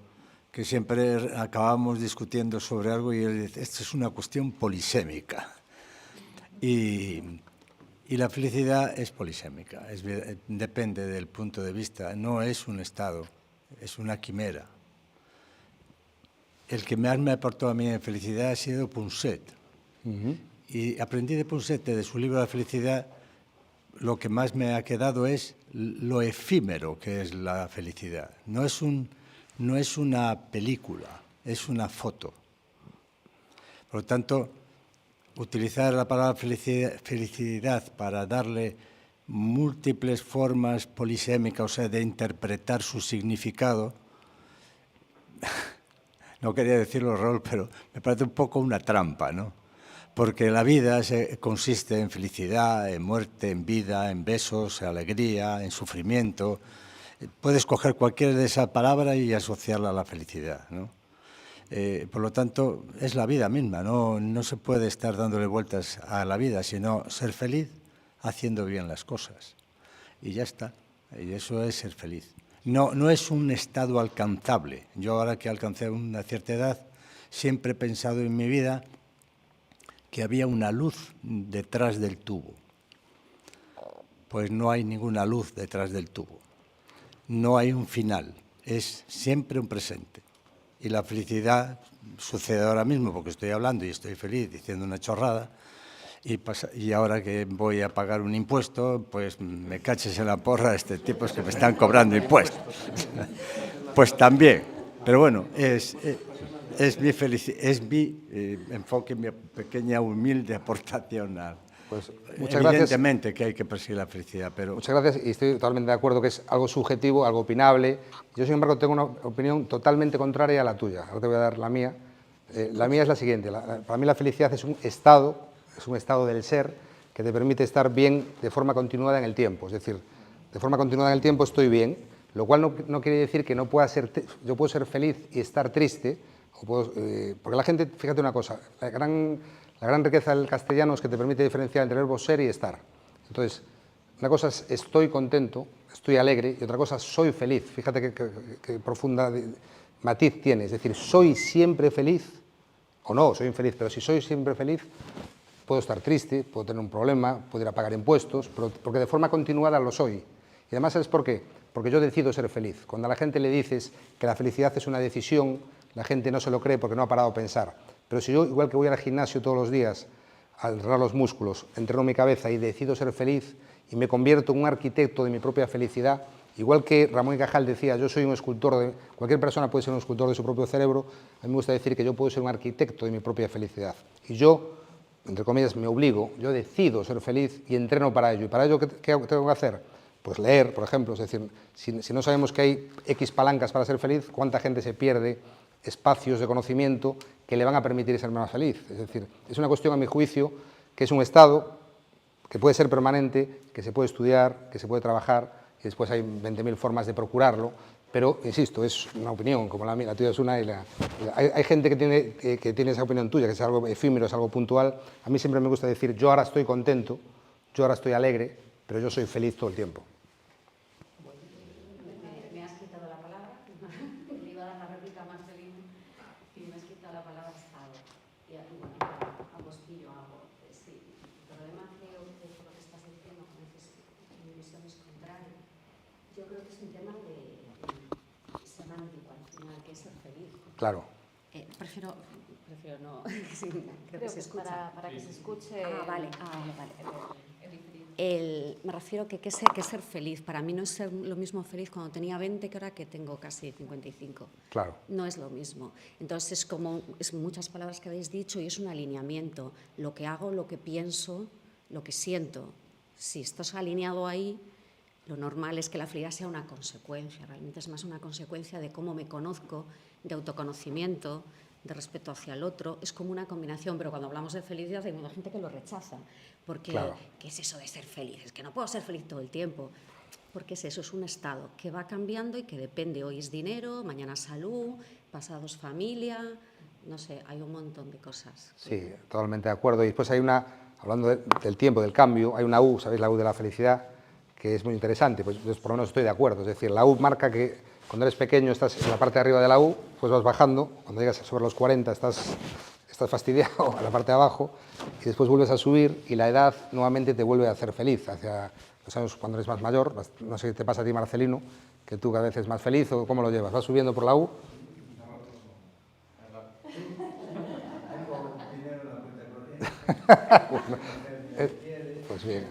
que siempre acabamos discutiendo sobre algo y él dice, esto es una cuestión polisémica. Y la felicidad es polisémica, depende del punto de vista, no es un estado, es una quimera. El que más me aportó a mí en felicidad ha sido Punset. Y aprendí de Punset, de su libro La felicidad, lo que más me ha quedado es lo efímero que es la felicidad. No es una película, es una foto. Por lo tanto, utilizar la palabra felicidad para darle múltiples formas polisémicas, o sea, de interpretar su significado, no quería decirlo, Raúl, pero me parece un poco una trampa, ¿no? Porque la vida consiste en felicidad, en muerte, en vida, en besos, en alegría, en sufrimiento. Puedes coger cualquiera de esas palabras y asociarla a la felicidad, ¿no? Por lo tanto, es la vida misma, no se puede estar dándole vueltas a la vida, sino ser feliz haciendo bien las cosas. Y ya está, y eso es ser feliz. No es un estado alcanzable. Yo ahora que alcancé una cierta edad, siempre he pensado en mi vida que había una luz detrás del tubo. Pues no hay ninguna luz detrás del tubo. No hay un final, es siempre un presente. Y la felicidad sucede ahora mismo porque estoy hablando y estoy feliz diciendo una chorrada y ahora que voy a pagar un impuesto, pues me caches en la porra este tipos que me están cobrando impuestos. Pues también, pero bueno, es mi enfoque, mi pequeña humilde aportación a... Pues muchas gracias. Evidentemente que hay que perseguir la felicidad, pero... Muchas gracias y estoy totalmente de acuerdo que es algo subjetivo, algo opinable. Yo, sin embargo, tengo una opinión totalmente contraria a la tuya. Ahora te voy a dar la mía. La mía es la siguiente. Para mí la felicidad es un estado del ser que te permite estar bien de forma continuada en el tiempo. Es decir, de forma continuada en el tiempo estoy bien, lo cual no quiere decir que no pueda ser... Yo puedo ser feliz y estar triste, porque la gente, fíjate una cosa, La gran riqueza del castellano es que te permite diferenciar entre el verbo ser y estar. Entonces, una cosa es estoy contento, estoy alegre, y otra cosa es soy feliz. Fíjate qué profunda matiz tiene. Es decir, soy siempre feliz, o no, soy infeliz, pero si soy siempre feliz, puedo estar triste, puedo tener un problema, puedo ir a pagar impuestos, pero porque de forma continuada lo soy. Y además, ¿sabes por qué? Porque yo decido ser feliz. Cuando a la gente le dices que la felicidad es una decisión, la gente no se lo cree porque no ha parado a pensar. Pero si yo, igual que voy al gimnasio todos los días, a entrenar los músculos, entreno mi cabeza y decido ser feliz y me convierto en un arquitecto de mi propia felicidad, igual que Ramón y Cajal decía, yo soy un escultor, cualquier persona puede ser un escultor de su propio cerebro, a mí me gusta decir que yo puedo ser un arquitecto de mi propia felicidad. Y yo, entre comillas, me obligo, yo decido ser feliz y entreno para ello. ¿Y para ello qué tengo que hacer? Pues leer, por ejemplo. Es decir, si no sabemos que hay X palancas para ser feliz, ¿cuánta gente se pierde espacios de conocimiento que le van a permitir ser más feliz? Es decir, es una cuestión, a mi juicio, que es un estado que puede ser permanente, que se puede estudiar, que se puede trabajar, y después hay 20.000 formas de procurarlo, pero, insisto, es una opinión, como la mía, la tuya es una, hay gente que tiene esa opinión tuya, que es algo efímero, es algo puntual. A mí siempre me gusta decir, yo ahora estoy contento, yo ahora estoy alegre, pero yo soy feliz todo el tiempo. Me has quitado la palabra, le iba a dar la réplica a Marcelino y me has quitado la palabra estado. Y bueno, a postillo hago, sí. Pero además creo que por lo que estás diciendo, que mi visión es contraria. Yo creo que es un tema de semántico al final, que es ser feliz. Claro. Prefiero no, Creo que se escucha. Para que se escuche. Vale. Me refiero que ser feliz. Para mí no es ser lo mismo feliz cuando tenía 20 que ahora que tengo casi 55. Claro. No es lo mismo. Entonces es muchas palabras que habéis dicho y es un alineamiento. Lo que hago, lo que pienso, lo que siento. Si estás alineado ahí, lo normal es que la felicidad sea una consecuencia. Realmente es más una consecuencia de cómo me conozco, de autoconocimiento, de respeto hacia el otro. Es como una combinación, pero cuando hablamos de felicidad hay mucha gente que lo rechaza. Porque, claro. ¿qué es eso de ser feliz? Es que no puedo ser feliz todo el tiempo. Porque es eso, es un estado que va cambiando y que depende. Hoy es dinero, mañana salud, pasado es familia, no sé, hay un montón de cosas. Sí, totalmente de acuerdo. Y después hay una, hablando del tiempo, del cambio, hay una U, ¿sabéis? La U de la felicidad, que es muy interesante. Pues yo por lo menos estoy de acuerdo. Es decir, la U marca que cuando eres pequeño estás en la parte de arriba de la U, pues vas bajando. Cuando llegas sobre los 40 estás fastidiado a la parte de abajo y después vuelves a subir y la edad nuevamente te vuelve a hacer feliz hacia los años cuando eres más mayor. No sé qué te pasa a ti, Marcelino, que tú cada vez eres más feliz o cómo lo llevas. ¿Vas subiendo por la U? Pues bien.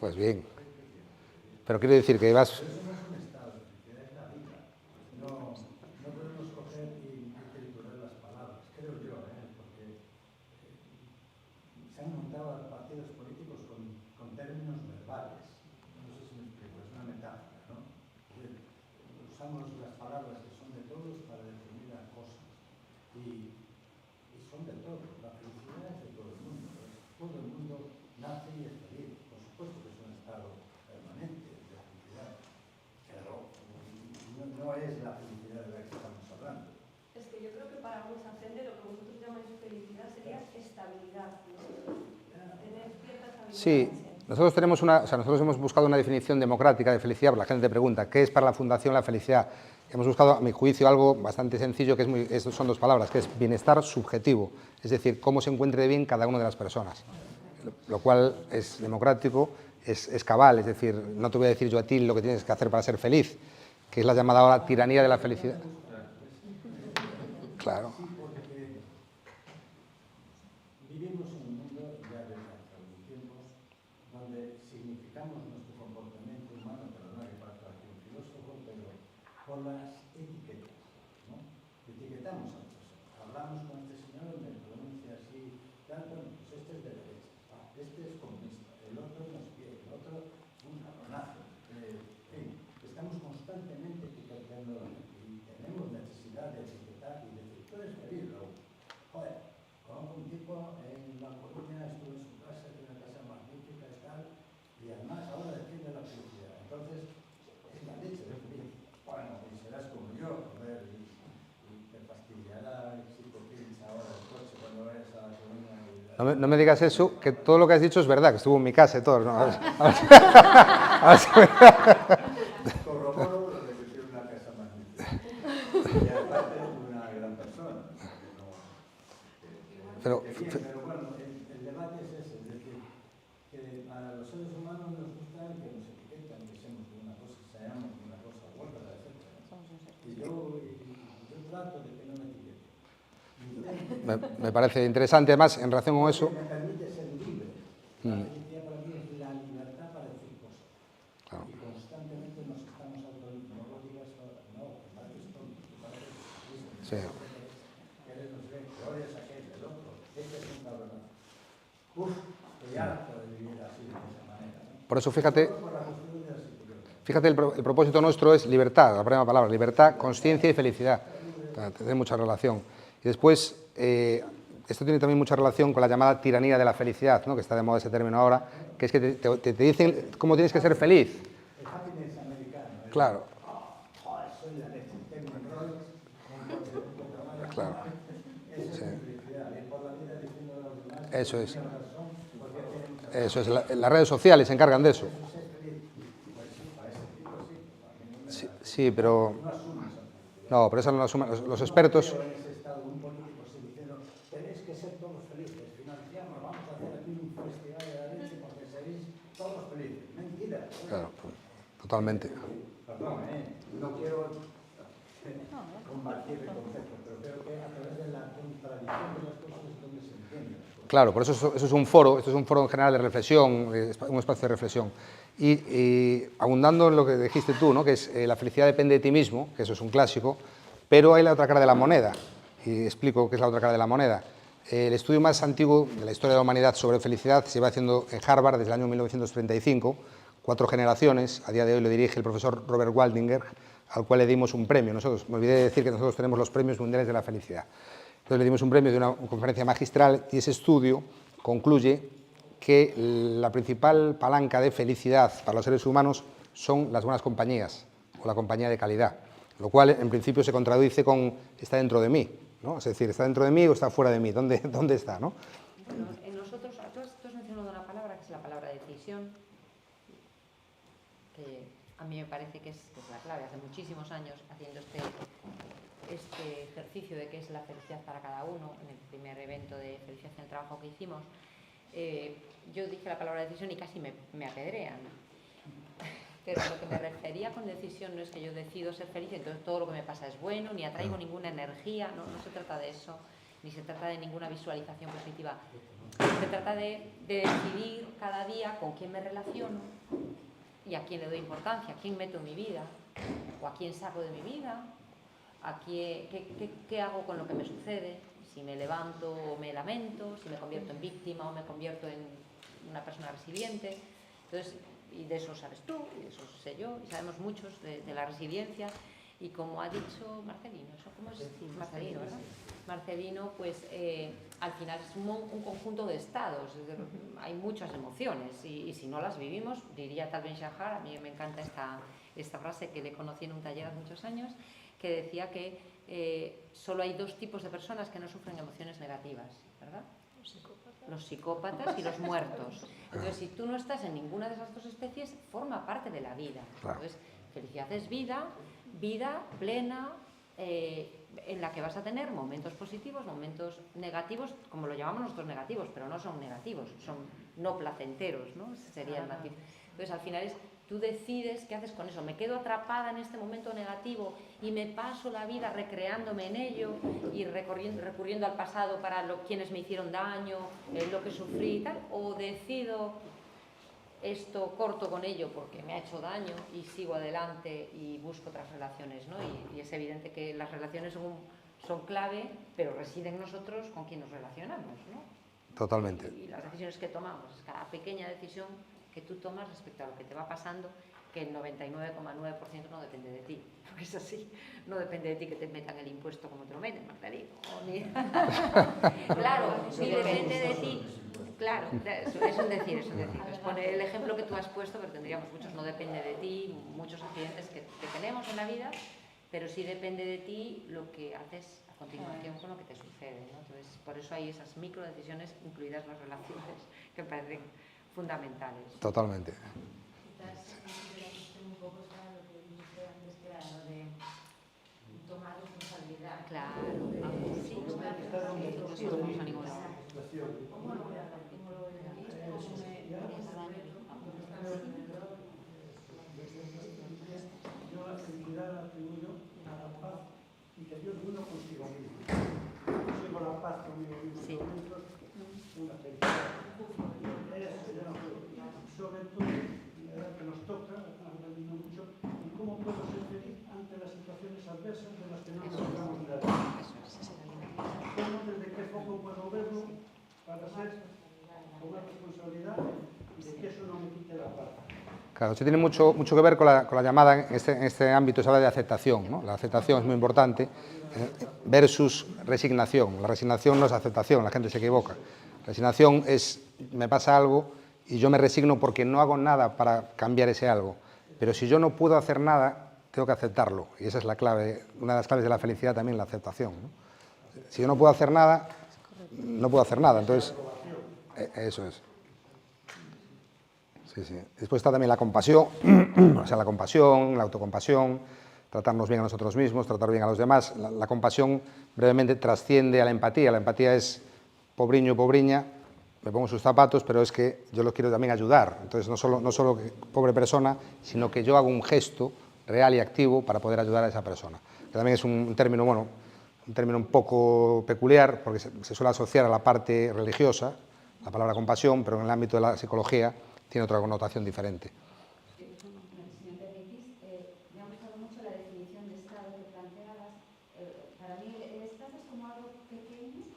Pues bien. Pero quiero decir que vas... Usamos las palabras que son de todos para definir las cosas y son de todos. La felicidad es de todo el mundo. Todo el mundo nace y es feliz. Por supuesto que es un estado permanente de felicidad, pero no es la felicidad de la que estamos hablando. Es que yo creo que para mucha gente lo que vosotros llamáis felicidad sería estabilidad. Tener cierta estabilidad. Sí. Nosotros hemos buscado una definición democrática de felicidad, porque la gente pregunta, ¿qué es para la Fundación la felicidad? Hemos buscado, a mi juicio, algo bastante sencillo, que son dos palabras, que es bienestar subjetivo, es decir, cómo se encuentre bien cada una de las personas, lo cual es democrático, es cabal, es decir, no te voy a decir yo a ti lo que tienes que hacer para ser feliz, que es la llamada ahora tiranía de la felicidad. Claro. Vivimos en un mundo ya desde hace algún tiempo donde significamos nuestro comportamiento humano, perdona que parezca aquí un filósofo, pero por las etiquetas, ¿no? Etiquetamos a otros. Hablamos con este señor, me pronuncia así, tal, bueno, pues este es de derecha, este es comunista, el otro no es bien, el otro un cabronazo. En fin, estamos constantemente etiquetando y tenemos necesidad de etiquetar y decir, tú eres feliz, Raúl. Joder, conozco un tipo en La Coruña, estuve en su casa, tiene una casa magnífica y tal, y además ahora defiende la felicidad. Entonces, es la leche de feliz. Bueno, y serás como yo, No me digas eso, que todo lo que has dicho es verdad, que estuvo en mi casa y todo. ¿No? Corroboro lo de que tiene una casa magnífica. Y aparte es una gran persona. Pero bueno, el debate es ese, es decir, que a los seres humanos nos gusta que nos etiquetan, que seamos una cosa, seamos una cosa u otra, etc. Y yo trato de que no me etiqueten. Me parece interesante, además, en relación con eso. Me permite ser libre. La felicidad para mí es la libertad para decir cosas. Claro. Y constantemente nos estamos autorizando. No lo digas ahora, no, que pareces tonto, que pareces listo. Sí. Que eres no sé, que odias a aquel, el otro. Este es un cabronazo. Estoy harto de vivir así, de esa manera. ¿No? Por eso, fíjate. Fíjate, el propósito nuestro es libertad, la primera palabra, libertad, conciencia y felicidad. Tiene mucha relación. Y después, esto tiene también mucha relación con la llamada tiranía de la felicidad, ¿no? Que está de moda ese término ahora, que es que te dicen cómo tienes que ser feliz. el happiness americano. Claro. Joder, soy la leche, tengo un rol, Claro. Esa es mi felicidad, ir por la vida diciendo a los demás. Eso es. Eso es. Las redes sociales se encargan de eso. Sí, pero... No, pero eso no lo asumen los expertos. Tenéis que ser todos felices, financiamos, vamos a hacer aquí un festival de la leche porque seréis todos felices. Mentira. Claro, totalmente. Perdón, no quiero combatir el concepto, pero creo que a través de la contradicción de las cosas es donde se entiende. Claro, por eso es un foro, esto es un foro en general de reflexión, un espacio de reflexión. Y abundando en lo que dijiste tú, ¿no? Que es la felicidad depende de ti mismo, que eso es un clásico, pero hay la otra cara de la moneda, y explico qué es la otra cara de la moneda. El estudio más antiguo de la historia de la humanidad sobre felicidad se lleva haciendo en Harvard desde el año 1935, 4 generaciones, a día de hoy lo dirige el profesor Robert Waldinger, al cual le dimos un premio. Nosotros, me olvidé de decir que nosotros tenemos los premios mundiales de la felicidad. Entonces le dimos un premio de una conferencia magistral y ese estudio concluye que la principal palanca de felicidad para los seres humanos son las buenas compañías o la compañía de calidad, lo cual en principio se contradice con está dentro de mí, ¿no? Es decir, está dentro de mí o está fuera de mí, ¿dónde está, no? Bueno, en nosotros, tú has mencionado una palabra que es la palabra decisión, que a mí me parece que es la clave. Hace muchísimos años haciendo este ejercicio de qué es la felicidad para cada uno, en el primer evento de felicidad en el trabajo que hicimos, yo dije la palabra decisión y casi me apedrean. Pero lo que me refería con decisión no es que yo decido ser feliz, entonces todo lo que me pasa es bueno, ni atraigo ninguna energía, no se trata de eso, ni se trata de ninguna visualización positiva. Se trata de decidir cada día con quién me relaciono y a quién le doy importancia, a quién meto en mi vida, o a quién saco de mi vida, qué hago con lo que me sucede, si me levanto o me lamento, si me convierto en víctima o me convierto en una persona resiliente. Entonces, y de eso sabes tú, y de eso sé yo, y sabemos muchos de la resiliencia. Y como ha dicho Marcelino, ¿cómo es? Marcelino, ¿verdad? Marcelino, pues al final es un conjunto de estados, es decir, hay muchas emociones y si no las vivimos, diría Tal Ben-Shahar, a mí me encanta esta frase que le conocí en un taller hace muchos años, que decía que solo hay 2 tipos de personas que no sufren emociones negativas, ¿verdad? Los psicópatas y los muertos. Entonces, si tú no estás en ninguna de esas 2 especies, forma parte de la vida. Entonces, felicidad es vida plena, en la que vas a tener momentos positivos, momentos negativos, como lo llamamos nosotros negativos, pero no son negativos, son no placenteros, ¿no? Ese sería el matiz. Entonces, al final tú decides qué haces con eso. Me quedo atrapada en este momento negativo y me paso la vida recreándome en ello y recurriendo al pasado para quienes me hicieron daño, lo que sufrí y tal, o decido esto, corto con ello porque me ha hecho daño y sigo adelante y busco otras relaciones, ¿no? Y es evidente que las relaciones son clave, pero residen en nosotros con quien nos relacionamos, ¿no? Totalmente. Y las decisiones que tomamos, cada pequeña decisión que tú tomas respecto a lo que te va pasando, que el 99,9% no depende de ti, porque es así, no depende de ti que te metan el impuesto como te lo meten, Marcelino, claro, ni depende de ti, claro, es un decir, es poner el ejemplo que tú has puesto, pero tendríamos muchos, no depende de ti, muchos accidentes que tenemos en la vida, pero sí depende de ti lo que haces continuación con lo que te sucede, ¿no? Entonces, por eso hay esas micro decisiones, incluidas las relaciones, que me parecen fundamentales. Totalmente. Un poco lo que dije antes, que era lo de tomar responsabilidad. Claro, sí, sí, no vamos a ningún lado. ¿Cómo lo voy a hacer? ¿Cómo lo voy a hacer? Yo la felicidad la atribuyo a la paz interior de uno consigo mismo. Consigo la paz conmigo mismo. Sí. Una felicidad. Sobre todo, la edad que nos toca, aprendiendo mucho, y cómo puedo ser feliz ante las situaciones adversas de las que no nos podemos dar. Cómo, desde qué foco puedo verlo para ser con una responsabilidad y de que eso no me quite la paz. Claro, eso tiene mucho que ver con la llamada, en este ámbito se habla de aceptación, ¿no? La aceptación es muy importante versus resignación. La resignación no es aceptación, la gente se equivoca. Resignación es, me pasa algo y yo me resigno porque no hago nada para cambiar ese algo. Pero si yo no puedo hacer nada, tengo que aceptarlo. Y esa es la clave, una de las claves de la felicidad también, la aceptación, ¿no? Si yo no puedo hacer nada, no puedo hacer nada. Entonces, eso es. Sí, sí. Después está también la compasión, o sea, la compasión, la autocompasión, tratarnos bien a nosotros mismos, tratar bien a los demás. La compasión brevemente trasciende a la empatía. La empatía es pobriño, pobriña, me pongo sus zapatos, pero es que yo los quiero también ayudar. Entonces, no solo que pobre persona, sino que yo hago un gesto real y activo para poder ayudar a esa persona. Que también es un término, bueno, un término un poco peculiar, porque se suele asociar a la parte religiosa, la palabra compasión, pero en el ámbito de la psicología tiene otra connotación diferente. Si me permitís, me ha gustado mucho la definición de Estado que planteabas. Para mí el Estado es como algo pequeño,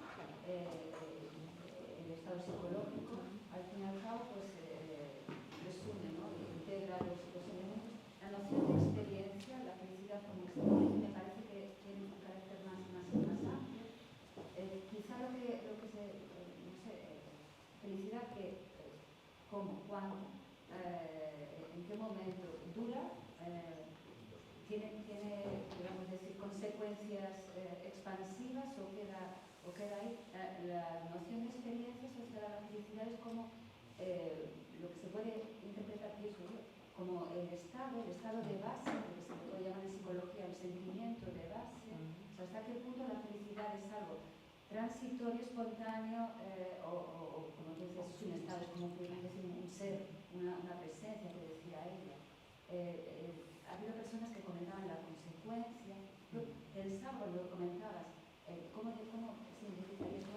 el Estado psicológico, al fin y al cabo, pues resume, ¿no? Integra los elementos. La noción de experiencia, la felicidad como experiencia, me parece que tiene un carácter más amplio. Quizá lo que se, no sé, felicidad que cómo, cuándo, en qué momento dura, tiene digamos decir, consecuencias expansivas o queda ahí. La noción de experiencia asociada a la felicidad es como lo que se puede interpretar, pienso yo, como el estado de base, lo que se puede llamar en psicología el sentimiento de base. O sea, hasta qué punto la felicidad es algo transitorio, espontáneo, o como tú dices, es un estado, es como decir, un ser, una presencia que decía ella. Ha habido personas que comentaban la consecuencia. Yo pensaba cuando comentabas, ¿cómo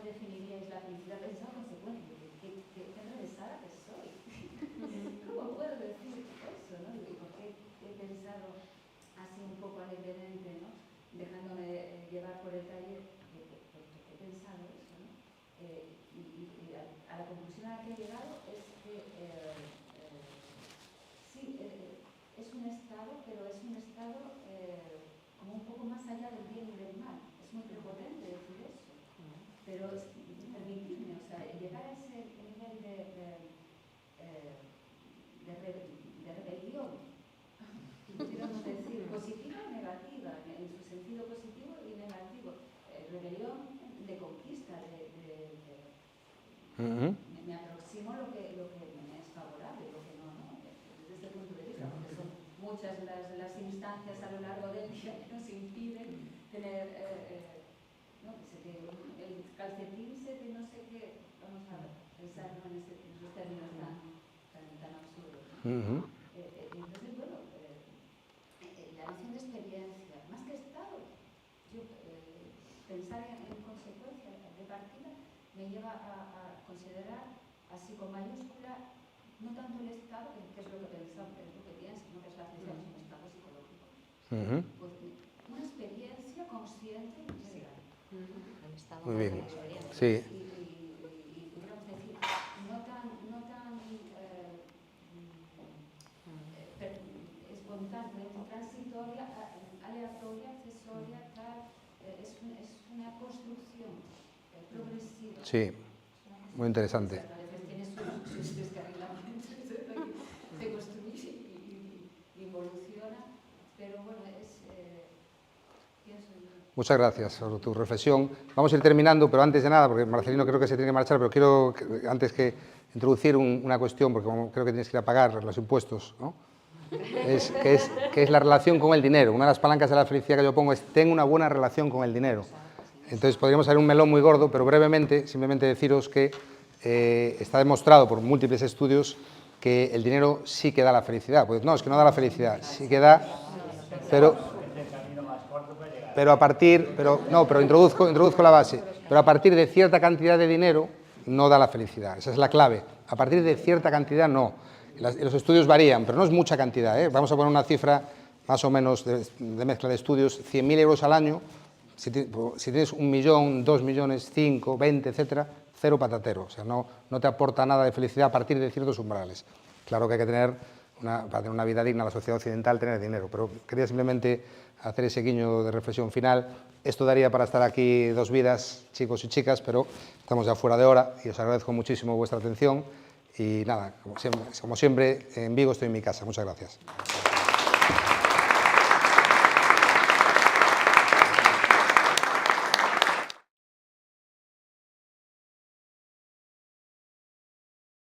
definiríais la felicidad? Pensaba consecuencia, qué enrevesada que soy. ¿Cómo puedo decir eso, no? Y por qué he pensado así un poco alegremente, ¿no? Dejándome llevar por el taller. Pensado eso, ¿no? Y a la conclusión a la que he llegado es que sí, es un estado, pero es un estado como un poco más allá del bien y del mal. Es muy prepotente decir eso, pero permitidme, o sea, llegar a ese nivel de rebelión, pudiéramos decir, positiva o negativa, en su sentido positivo y negativo. Rebelión de conquista, me aproximo lo que me es favorable, lo que no, desde este punto de vista, porque son muchas las instancias a lo largo del día que nos impiden tener, no sé qué, el calcetín de no sé qué, vamos a pensar en esos términos tan absurdos. Entonces, bueno, la noción de experiencia, más que estado, yo pensar en consecuencia de partida me lleva a considerar así con mayúscula no tanto el estado, que es lo que pensamos, es lo que pienso, no que es la felicidad, es un estado psicológico. Pues, una experiencia consciente y real. Muy bien. Sí. Y podríamos decir, no tan espontánea, transitoria, aleatoria, accesoria, tal. Es una construcción progresiva. Sí, muy interesante. A veces tiene sus descarrilamientos, se construye y evoluciona, pero bueno, pienso yo. Muchas gracias por tu reflexión. Vamos a ir terminando, pero antes de nada, porque Marcelino creo que se tiene que marchar, pero quiero, antes que introducir una cuestión, porque creo que tienes que ir a pagar los impuestos, ¿no? que es la relación con el dinero. Una de las palancas de la felicidad que yo pongo es: ten una buena relación con el dinero. Entonces podríamos hacer un melón muy gordo, pero brevemente, simplemente deciros que está demostrado por múltiples estudios que el dinero sí que da la felicidad. Pues no, es que no da la felicidad, sí que da, pero a partir, pero introduzco la base, pero a partir de cierta cantidad de dinero no da la felicidad, esa es la clave. A partir de cierta cantidad no. Los estudios varían, pero no es mucha cantidad, ¿eh? Vamos a poner una cifra más o menos de mezcla de estudios: 100.000 euros al año. Si tienes 1 millón, 2 millones, 5, 20, etcétera, cero patatero. O sea, no te aporta nada de felicidad a partir de ciertos umbrales. Claro que hay que tener, para tener una vida digna, la sociedad occidental, tener dinero. Pero quería simplemente hacer ese guiño de reflexión final. Esto daría para estar aquí 2 vidas, chicos y chicas, pero estamos ya fuera de hora y os agradezco muchísimo vuestra atención. Y nada, como siempre, en Vigo estoy en mi casa. Muchas gracias.